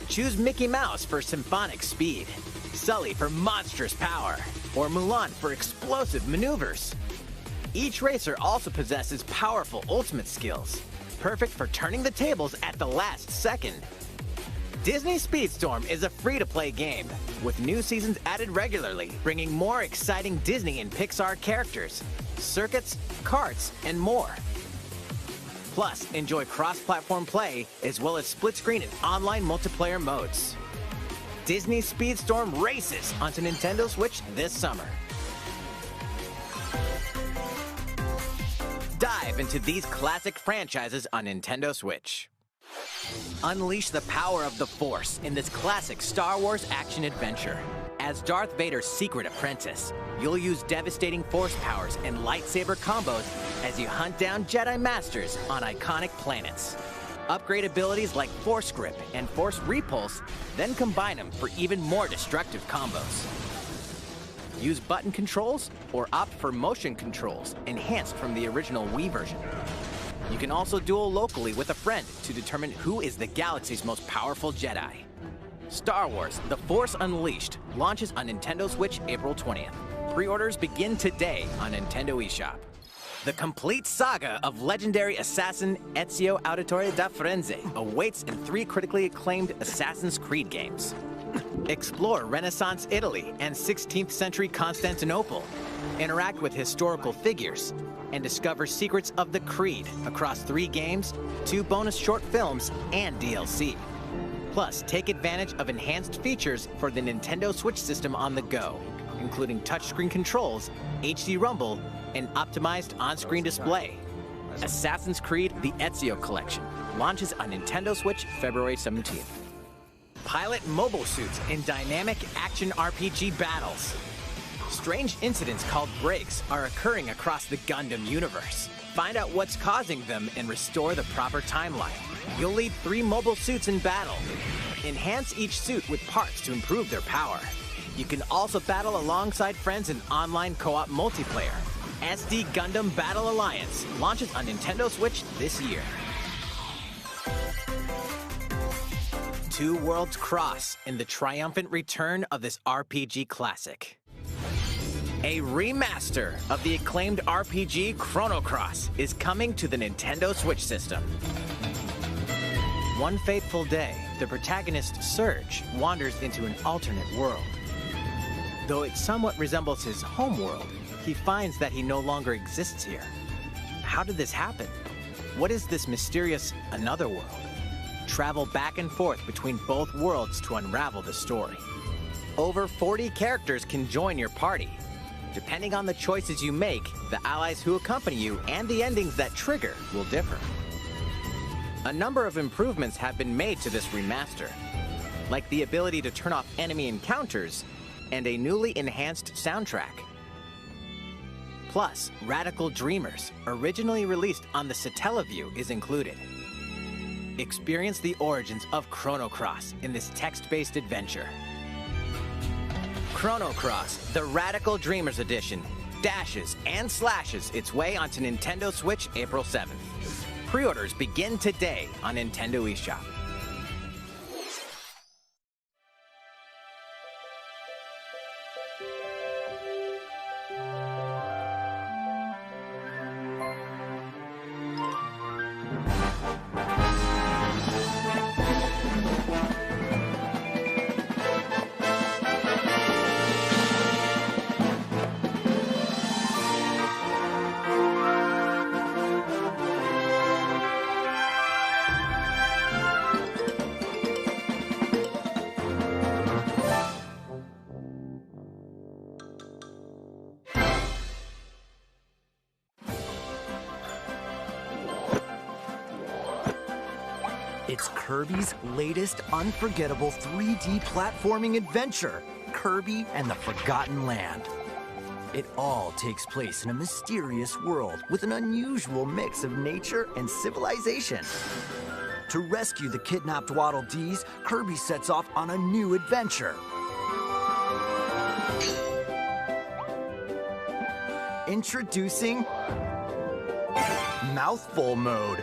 Choose Mickey Mouse for symphonic speed, Sully for monstrous power, or Mulan for explosive maneuvers. Each racer also possesses powerful ultimate skills, perfect for turning the tables at the last second. Disney Speedstorm is a free-to-play game, with new seasons added regularly, bringing more exciting Disney and Pixar characters, circuits, karts, and more. Plus, enjoy cross-platform play, as well as split-screen and online multiplayer modes. Disney Speedstorm races onto Nintendo Switch this summer. Dive into these classic franchises on Nintendo Switch. Unleash the power of the Force in this classic Star Wars action-adventure. As Darth Vader's secret apprentice, you'll use devastating Force powers and lightsaber combos as you hunt down Jedi Masters on iconic planets. Upgrade abilities like Force Grip and Force Repulse, then combine them for even more destructive combos. Use button controls or opt for motion controls, enhanced from the original Wii version. You can also duel locally with a friend to determine who is the galaxy's most powerful Jedi. Star Wars: The Force Unleashed launches on Nintendo Switch April 20th. Pre-orders begin today on Nintendo eShop. The complete saga of legendary assassin Ezio Auditore da Firenze awaits in 3 critically acclaimed Assassin's Creed games. Explore Renaissance Italy and 16th century Constantinople. Interact with historical figures and discover secrets of the Creed across 3 games, 2 bonus short films, and DLC. Plus, take advantage of enhanced features for the Nintendo Switch system on the go, including touchscreen controls, HD Rumble, and optimized on-screen display. Assassin's Creed: The Ezio Collection launches on Nintendo Switch February 17th. Pilot mobile suits in dynamic action RPG battles. Strange incidents called breaks are occurring across the Gundam universe. Find out what's causing them and restore the proper timeline. You'll lead 3 mobile suits in battle. Enhance each suit with parts to improve their power. You can also battle alongside friends in online co-op multiplayer. SD Gundam Battle Alliance launches on Nintendo Switch this year. Two worlds cross in the triumphant return of this RPG classic. A remaster of the acclaimed RPG Chrono Cross is coming to the Nintendo Switch system. One fateful day, the protagonist Surge wanders into an alternate world. Though it somewhat resembles his home world, he finds that he no longer exists here. How did this happen? What is this mysterious another world? Travel back and forth between both worlds to unravel the story. Over 40 characters can join your party. Depending on the choices you make, the allies who accompany you and the endings that trigger will differ. A number of improvements have been made to this remaster, like the ability to turn off enemy encounters and a newly enhanced soundtrack. Plus, Radical Dreamers, originally released on the Satellaview, is included. Experience the origins of Chrono Cross in this text-based adventure. Chrono Cross, the Radical Dreamers Edition, dashes and slashes its way onto Nintendo Switch April 7th. Pre-orders begin today on Nintendo eShop. It's Kirby's latest unforgettable 3D platforming adventure, Kirby and the Forgotten Land. It all takes place in a mysterious world with an unusual mix of nature and civilization. To rescue the kidnapped Waddle Dees, Kirby sets off on a new adventure. Introducing Mouthful Mode.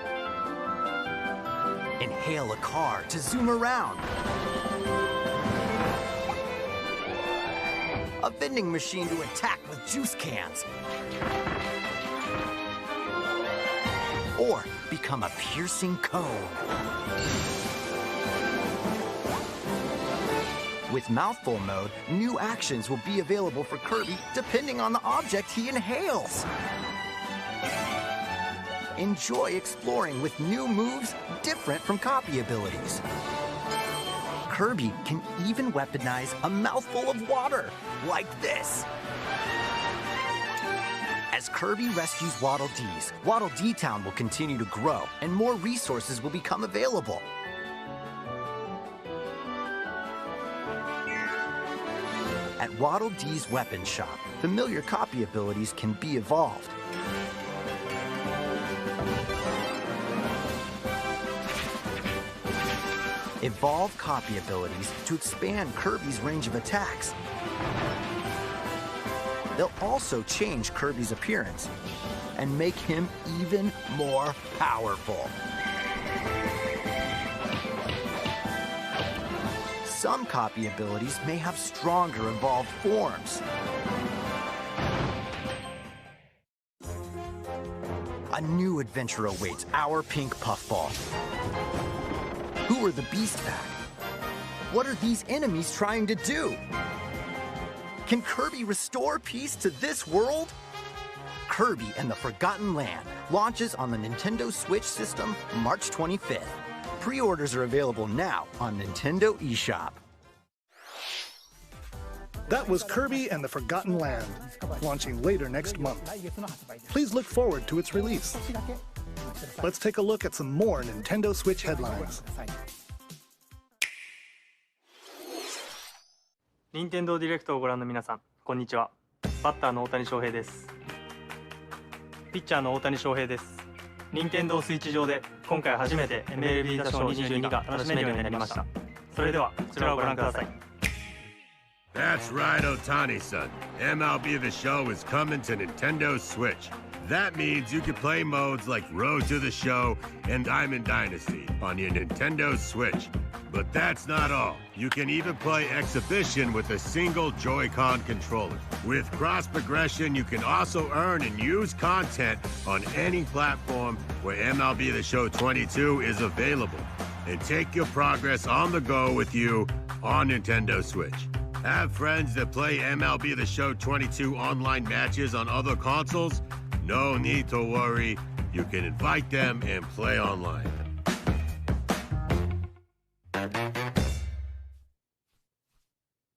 Inhale a car to zoom around. A vending machine to attack with juice cans. Or become a piercing cone. With Mouthful Mode, new actions will be available for Kirby depending on the object he inhales. Enjoy exploring with new moves different from copy abilities. Kirby can even weaponize a mouthful of water, like this. As Kirby rescues Waddle Dees, Waddle Dee Town will continue to grow, and more resources will become available. At Waddle Dee's Weapon Shop, familiar copy abilities can be evolved. Evolve copy abilities to expand Kirby's range of attacks. They'll also change Kirby's appearance and make him even more powerful. Some copy abilities may have stronger evolved forms. A new adventure awaits our pink puffball. Who are the Beast Pack? What are these enemies trying to do? Can Kirby restore peace to this world? Kirby and the Forgotten Land launches on the Nintendo Switch system March 25th. Pre-orders are available now on Nintendo eShop. That was Kirby and the Forgotten Land, launching later next month. Please look forward to its release. Let's take a look at some more Nintendo Switch headlines. 任天堂ディレクトをご覧の皆さん、こんにちは。バッターの大谷翔平です。ピッチャーの大谷翔平です。任天堂スイッチ上で今回初めて MLB 打賞22が楽しめるようになりました。それではこちらをご覧ください。That's right, Otani-san. MLB The Show is coming to Nintendo Switch. That means you can play modes like Road to the Show and Diamond Dynasty on your Nintendo Switch. But that's not all. You can even play Exhibition with a single Joy-Con controller. With cross progression, you can also earn and use content on any platform where MLB The Show 22 is available. And take your progress on the go with you on Nintendo Switch. Have friends that play MLB The Show 22 online matches on other consoles? No need to worry. You can invite them and play online.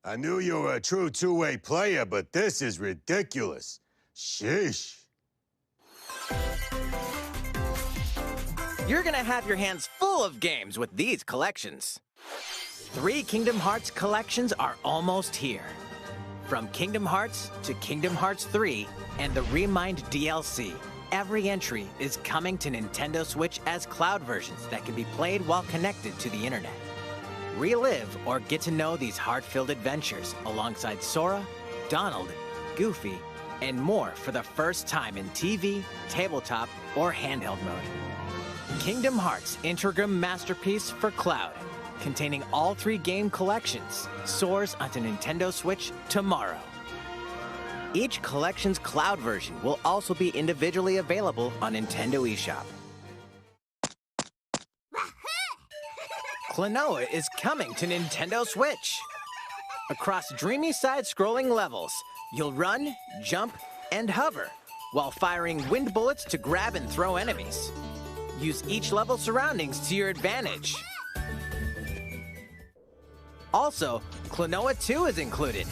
I knew you were a true two-way player, but this is ridiculous. Sheesh. You're gonna have your hands full of games with these collections. 3 Kingdom Hearts collections are almost here. From Kingdom Hearts to Kingdom Hearts 3 and the Remind DLC, every entry is coming to Nintendo Switch as cloud versions that can be played while connected to the internet. Relive or get to know these heart-filled adventures alongside Sora, Donald, Goofy, and more for the first time in TV, tabletop, or handheld mode. Kingdom Hearts Integrum Masterpiece for Cloud, containing all 3 game collections, soars onto Nintendo Switch tomorrow. Each collection's cloud version will also be individually available on Nintendo eShop. Klonoa is coming to Nintendo Switch. Across dreamy side-scrolling levels, you'll run, jump, and hover, while firing wind bullets to grab and throw enemies. Use each level's surroundings to your advantage. Also, Klonoa 2 is included.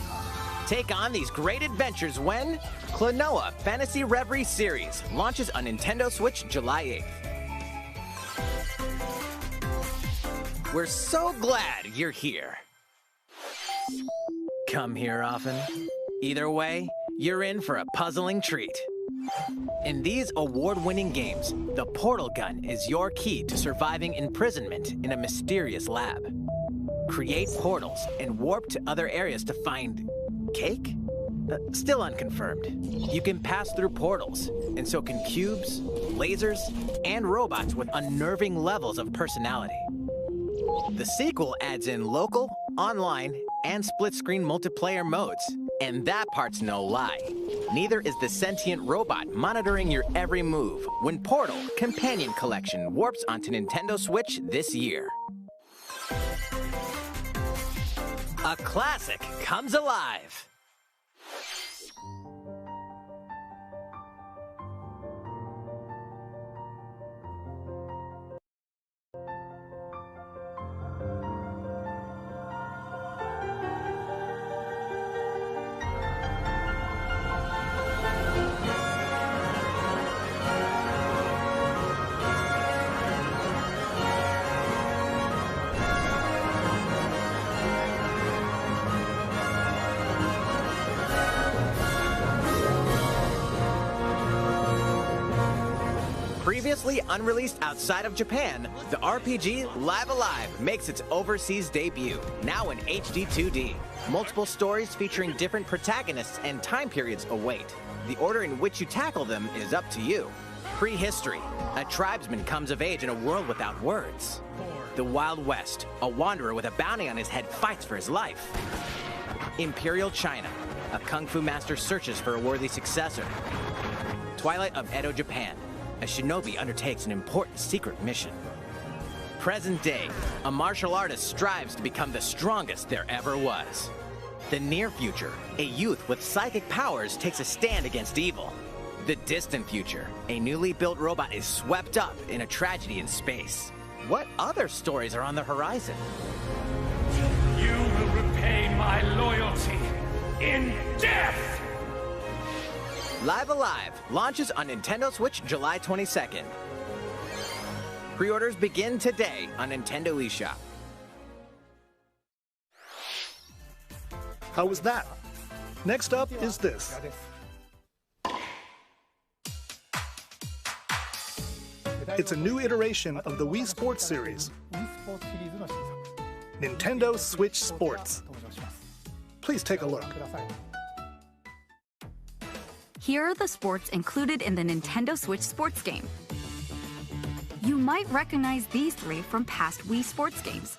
Take on these great adventures when Klonoa Fantasy Reverie Series launches on Nintendo Switch July 8th. We're so glad you're here. Come here often. Either way, you're in for a puzzling treat. In these award-winning games, the portal gun is your key to surviving imprisonment in a mysterious lab. Create portals and warp to other areas to find... cake? Still unconfirmed. You can pass through portals, and so can cubes, lasers, and robots with unnerving levels of personality. The sequel adds in local, online, and split-screen multiplayer modes. And that part's no lie. Neither is the sentient robot monitoring your every move when Portal Companion Collection warps onto Nintendo Switch this year. A classic comes alive! Previously unreleased outside of Japan, the RPG Live Alive makes its overseas debut, now in HD 2D. Multiple stories featuring different protagonists and time periods await. The order in which you tackle them is up to you. Prehistory, a tribesman comes of age in a world without words. The Wild West, a wanderer with a bounty on his head fights for his life. Imperial China, a kung fu master searches for a worthy successor. Twilight of Edo, Japan, a shinobi undertakes an important secret mission. Present day, a martial artist strives to become the strongest there ever was. The near future, a youth with psychic powers takes a stand against evil. The distant future, a newly built robot is swept up in a tragedy in space. What other stories are on the horizon? You will repay my loyalty in death! Live Alive launches on Nintendo Switch July 22nd. Pre-orders begin today on Nintendo eShop. How was that? Next up is this. It's a new iteration of the Wii Sports series. Nintendo Switch Sports. Please take a look. Here are the sports included in the Nintendo Switch Sports game. You might recognize these three from past Wii Sports games.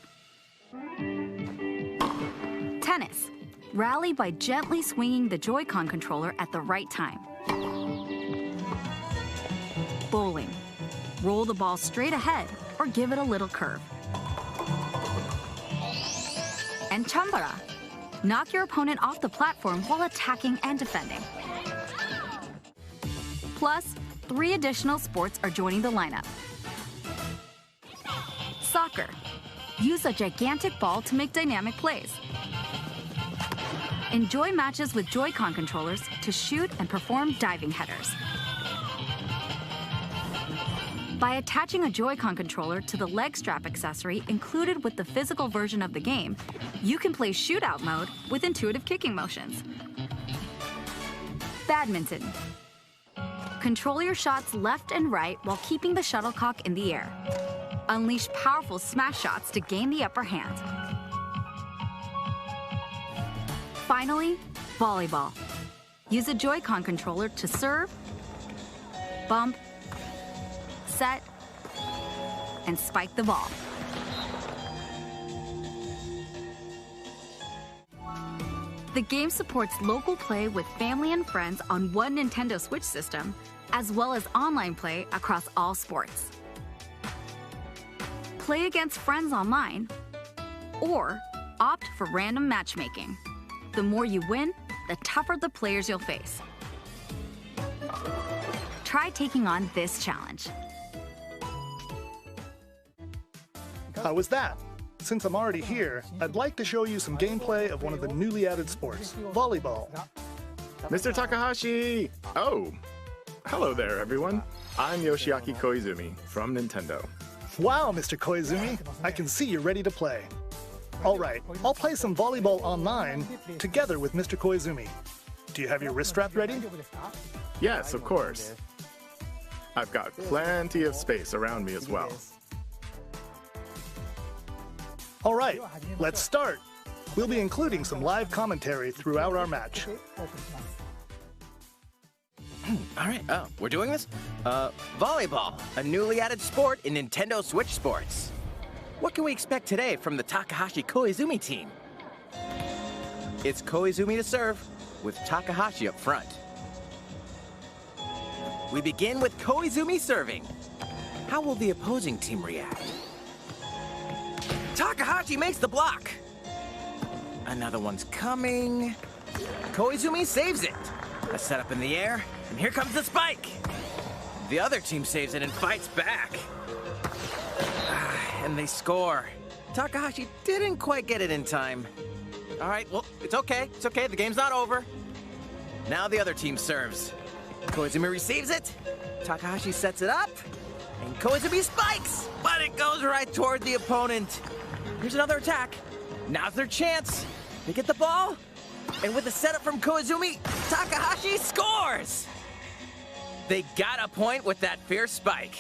Tennis. Rally by gently swinging the Joy-Con controller at the right time. Bowling. Roll the ball straight ahead or give it a little curve. And Chambara. Knock your opponent off the platform while attacking and defending. Plus, 3 additional sports are joining the lineup. Soccer. Use a gigantic ball to make dynamic plays. Enjoy matches with Joy-Con controllers to shoot and perform diving headers. By attaching a Joy-Con controller to the leg strap accessory included with the physical version of the game, you can play shootout mode with intuitive kicking motions. Badminton. Control your shots left and right while keeping the shuttlecock in the air. Unleash powerful smash shots to gain the upper hand. Finally, volleyball. Use a Joy-Con controller to serve, bump, set, and spike the ball. The game supports local play with family and friends on one Nintendo Switch system, as well as online play across all sports. Play against friends online, or opt for random matchmaking. The more you win, the tougher the players you'll face. Try taking on this challenge. How was that? Since I'm already here, I'd like to show you some gameplay of one of the newly added sports, volleyball. Mr. Takahashi! Oh, hello there, everyone. I'm Yoshiaki Koizumi from Nintendo. Wow, Mr. Koizumi, I can see you're ready to play. All right, I'll play some volleyball online together with Mr. Koizumi. Do Do you have your wrist strap ready? Yes, of course. I've got plenty of space around me as well. All right, let's start. We'll be including some live commentary throughout our match. All right, we're doing this? Volleyball, a newly added sport in Nintendo Switch Sports. What can we expect today from the Takahashi Koizumi team? It's Koizumi to serve, with Takahashi up front. We begin with Koizumi serving. How will the opposing team react? Takahashi makes the block. Another one's coming. Koizumi saves it. A setup in the air, and here comes the spike. The other team saves it and fights back. And they score. Takahashi didn't quite get it in time. All right, well, it's okay. It's okay, the game's not over. Now the other team serves. Koizumi receives it. Takahashi sets it up. And Koizumi spikes, but it goes right toward the opponent. Here's another attack. Now's their chance. They get the ball. And with the setup from Koizumi, Takahashi scores! They got a point with that fierce spike.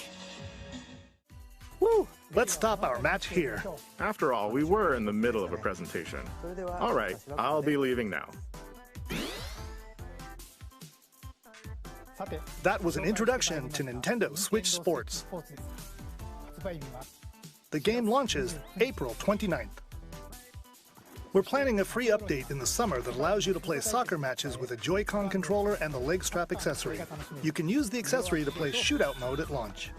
Woo! Let's stop our match here. After all, we were in the middle of a presentation. All right, I'll be leaving now. That was an introduction to Nintendo Switch Sports. The game launches April 29th. We're planning a free update in the summer that allows you to play soccer matches with a Joy-Con controller and the leg strap accessory. You can use the accessory to play shootout mode at launch.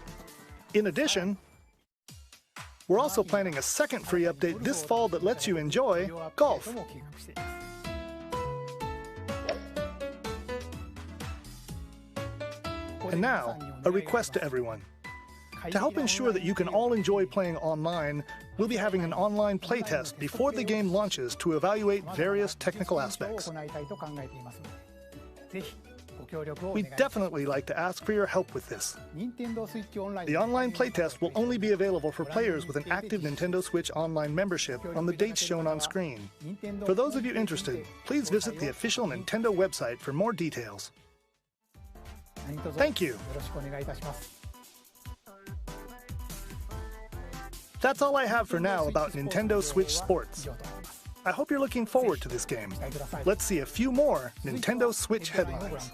In addition, we're also planning a second free update this fall that lets you enjoy golf. And now, a request to everyone. To help ensure that you can all enjoy playing online, we'll be having an online playtest before the game launches to evaluate various technical aspects. We'd definitely like to ask for your help with this. The online playtest will only be available for players with an active Nintendo Switch Online membership on the dates shown on screen. For those of you interested, please visit the official Nintendo website for more details. Thank you. That's all I have for now about Nintendo Switch Sports. I hope you're looking forward to this game. Let's see a few more Nintendo Switch headlines.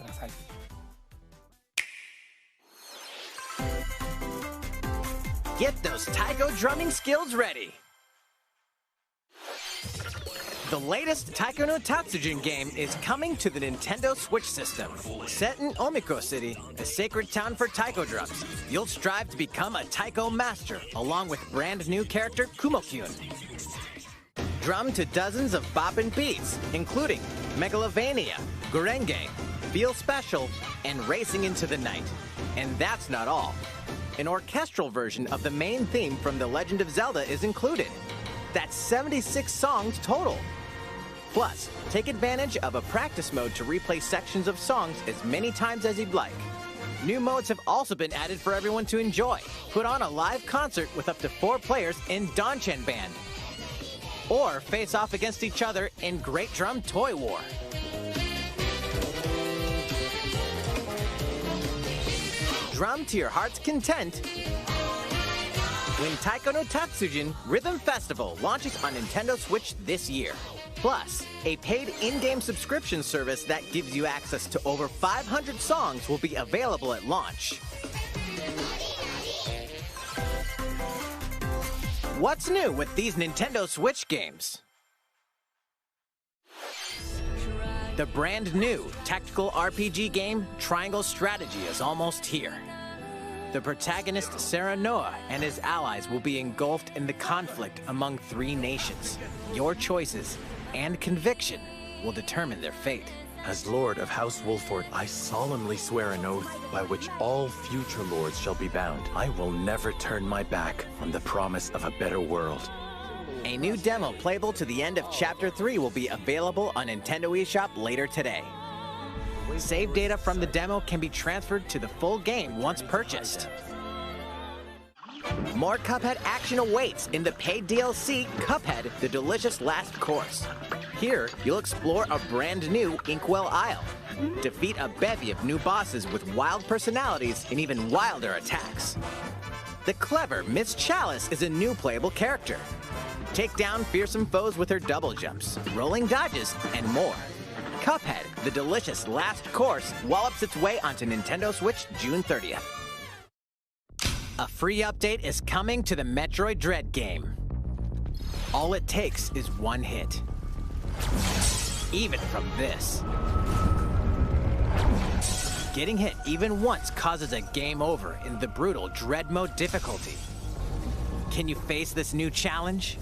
Get those taiko drumming skills ready. The latest Taiko no Tatsujin game is coming to the Nintendo Switch system. Set in Omiko City, a sacred town for taiko drums, you'll strive to become a taiko master, along with brand new character Kumo-kyun. Drum to dozens of boppin' beats, including Megalovania, Gurenge, Feel Special, and Racing into the Night. And that's not all. An orchestral version of the main theme from The Legend of Zelda is included. That's 76 songs total. Plus, take advantage of a practice mode to replay sections of songs as many times as you'd like. New modes have also been added for everyone to enjoy. Put on a live concert with up to 4 players in Donchen Band. Or face off against each other in Great Drum Toy War. Drum to your heart's content when Taiko no Tatsujin Rhythm Festival launches on Nintendo Switch this year. Plus, a paid in-game subscription service that gives you access to over 500 songs will be available at launch. What's new with these Nintendo Switch games? The brand new tactical RPG game Triangle Strategy is almost here. The protagonist Serenoa and his allies will be engulfed in the conflict among 3 nations. Your choices and conviction will determine their fate. As Lord of House Wolford, I solemnly swear an oath by which all future lords shall be bound. I will never turn my back on the promise of a better world. A new demo playable to the end of Chapter 3 will be available on Nintendo eShop later today. Save data from the demo can be transferred to the full game once purchased. More Cuphead action awaits in the paid DLC, Cuphead: The Delicious Last Course. Here, you'll explore a brand new Inkwell Isle, Defeat a bevy of new bosses with wild personalities and even wilder attacks. The clever Miss Chalice is a new playable character. Take down fearsome foes with her double jumps, rolling dodges, and more. Cuphead, the delicious last course, wallops its way onto Nintendo Switch June 30th. A free update is coming to the Metroid Dread game. All it takes is one hit. Even from this. Getting hit even once causes a game over in the brutal Dread Mode difficulty. Can you face this new challenge?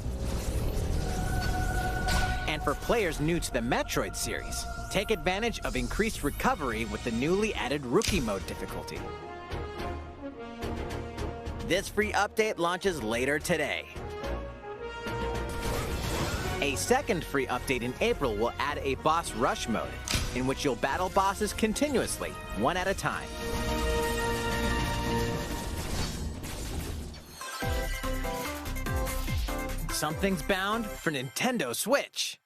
And for players new to the Metroid series, take advantage of increased recovery with the newly added Rookie Mode difficulty. This free update launches later today. A second free update in April will add a boss rush mode, in which you'll battle bosses continuously, one at a time. Something's bound for Nintendo Switch.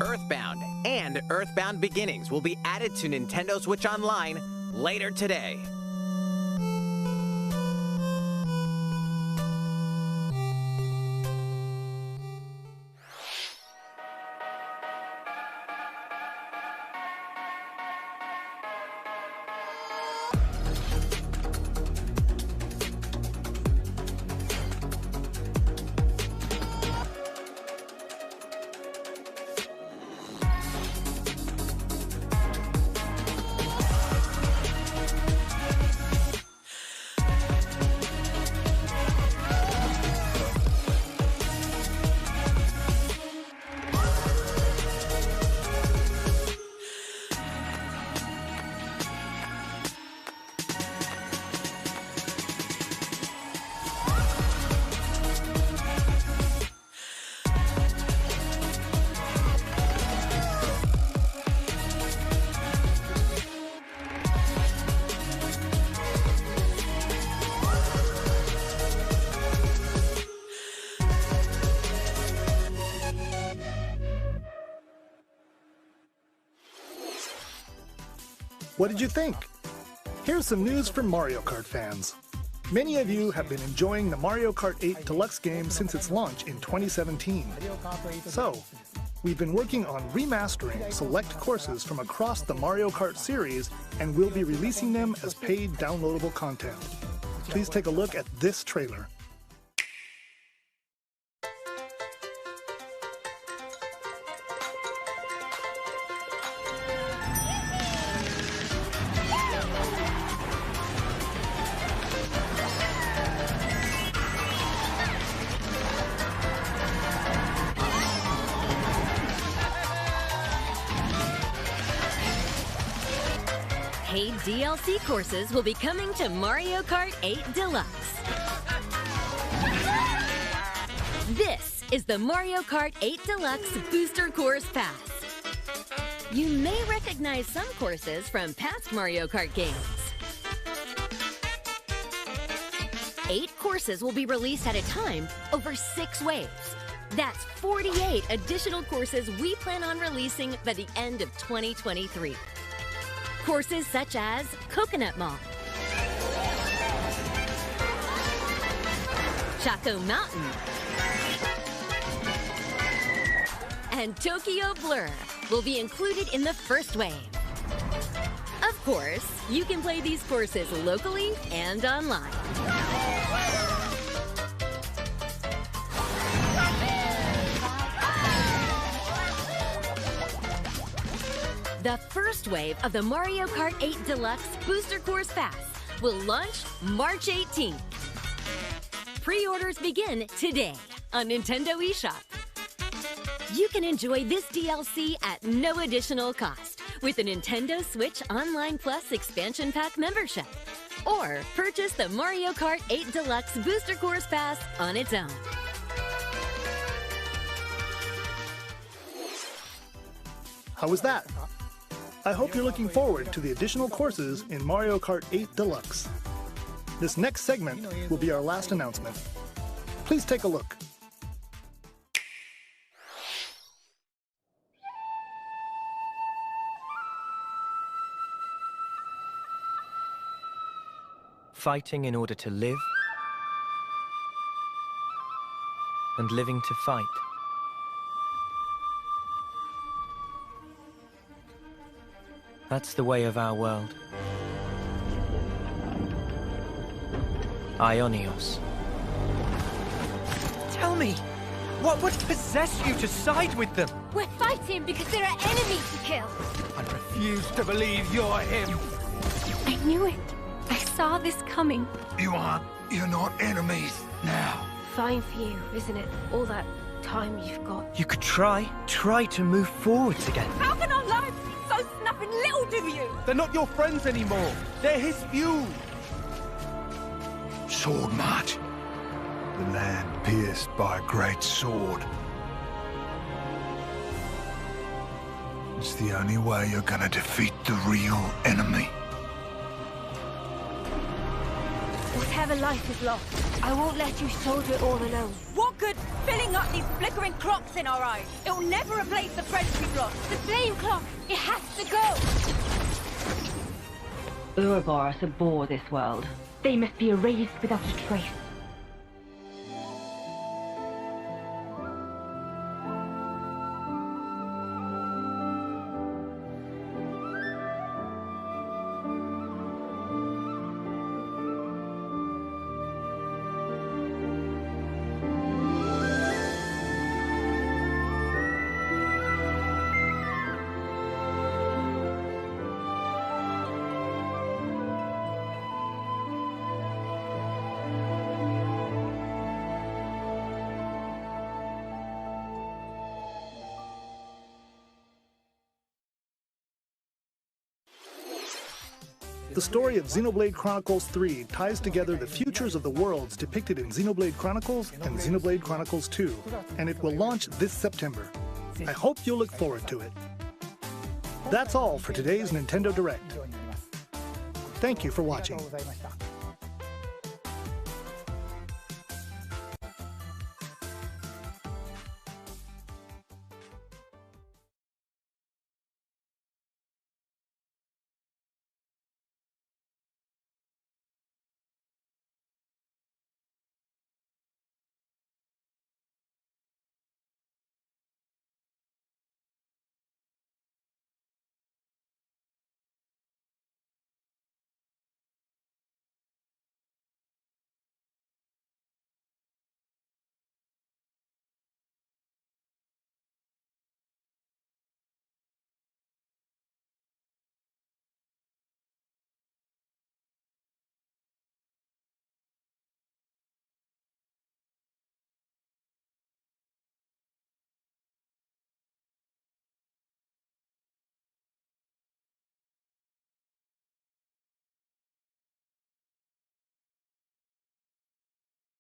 Earthbound and Earthbound Beginnings will be added to Nintendo Switch Online later today. What did you think? Here's some news for Mario Kart fans. Many of you have been enjoying the Mario Kart 8 Deluxe game since its launch in 2017. So, we've been working on remastering select courses from across the Mario Kart series, and we'll be releasing them as paid downloadable content. Please take a look at this trailer. Paid DLC courses will be coming to Mario Kart 8 Deluxe. This is the Mario Kart 8 Deluxe Booster Course Pass. You may recognize some courses from past Mario Kart games. 8 courses will be released at a time over 6 waves. That's 48 additional courses we plan on releasing by the end of 2023. Courses such as Coconut Mall, Chaco Mountain, and Tokyo Blur will be included in the first wave. Of course, you can play these courses locally and online. The first wave of the Mario Kart 8 Deluxe Booster Course Pass will launch March 18th. Pre-orders begin today on Nintendo eShop. You can enjoy this DLC at no additional cost with a Nintendo Switch Online Plus Expansion Pack membership, or purchase the Mario Kart 8 Deluxe Booster Course Pass on its own. How was that? I hope you're looking forward to the additional courses in Mario Kart 8 Deluxe. This next segment will be our last announcement. Please take a look. Fighting in order to live, and living to fight. That's the way of our world. Ionios. Tell me, what would possess you to side with them? We're fighting because there are enemies to kill. I refuse to believe you're him. I knew it. I saw this coming. You're not enemies now. Fine for you, isn't it? All that time you've got. You could try to move forwards again. How can our lives be so snuffing little to you? They're not your friends anymore. They're his fuel. Sword march. The land pierced by a great sword. It's the only way you're gonna defeat the real enemy. Whatever life is lost, I won't let you shoulder it all alone. What good filling up these flickering clocks in our eyes? It'll never replace the friends we've lost. The flame clock, it has to go! Ouroboros abhor this world. They must be erased without a trace. The story of Xenoblade Chronicles 3 ties together the futures of the worlds depicted in Xenoblade Chronicles and Xenoblade Chronicles 2, and it will launch this September. I hope you'll look forward to it. That's all for today's Nintendo Direct. Thank you for watching.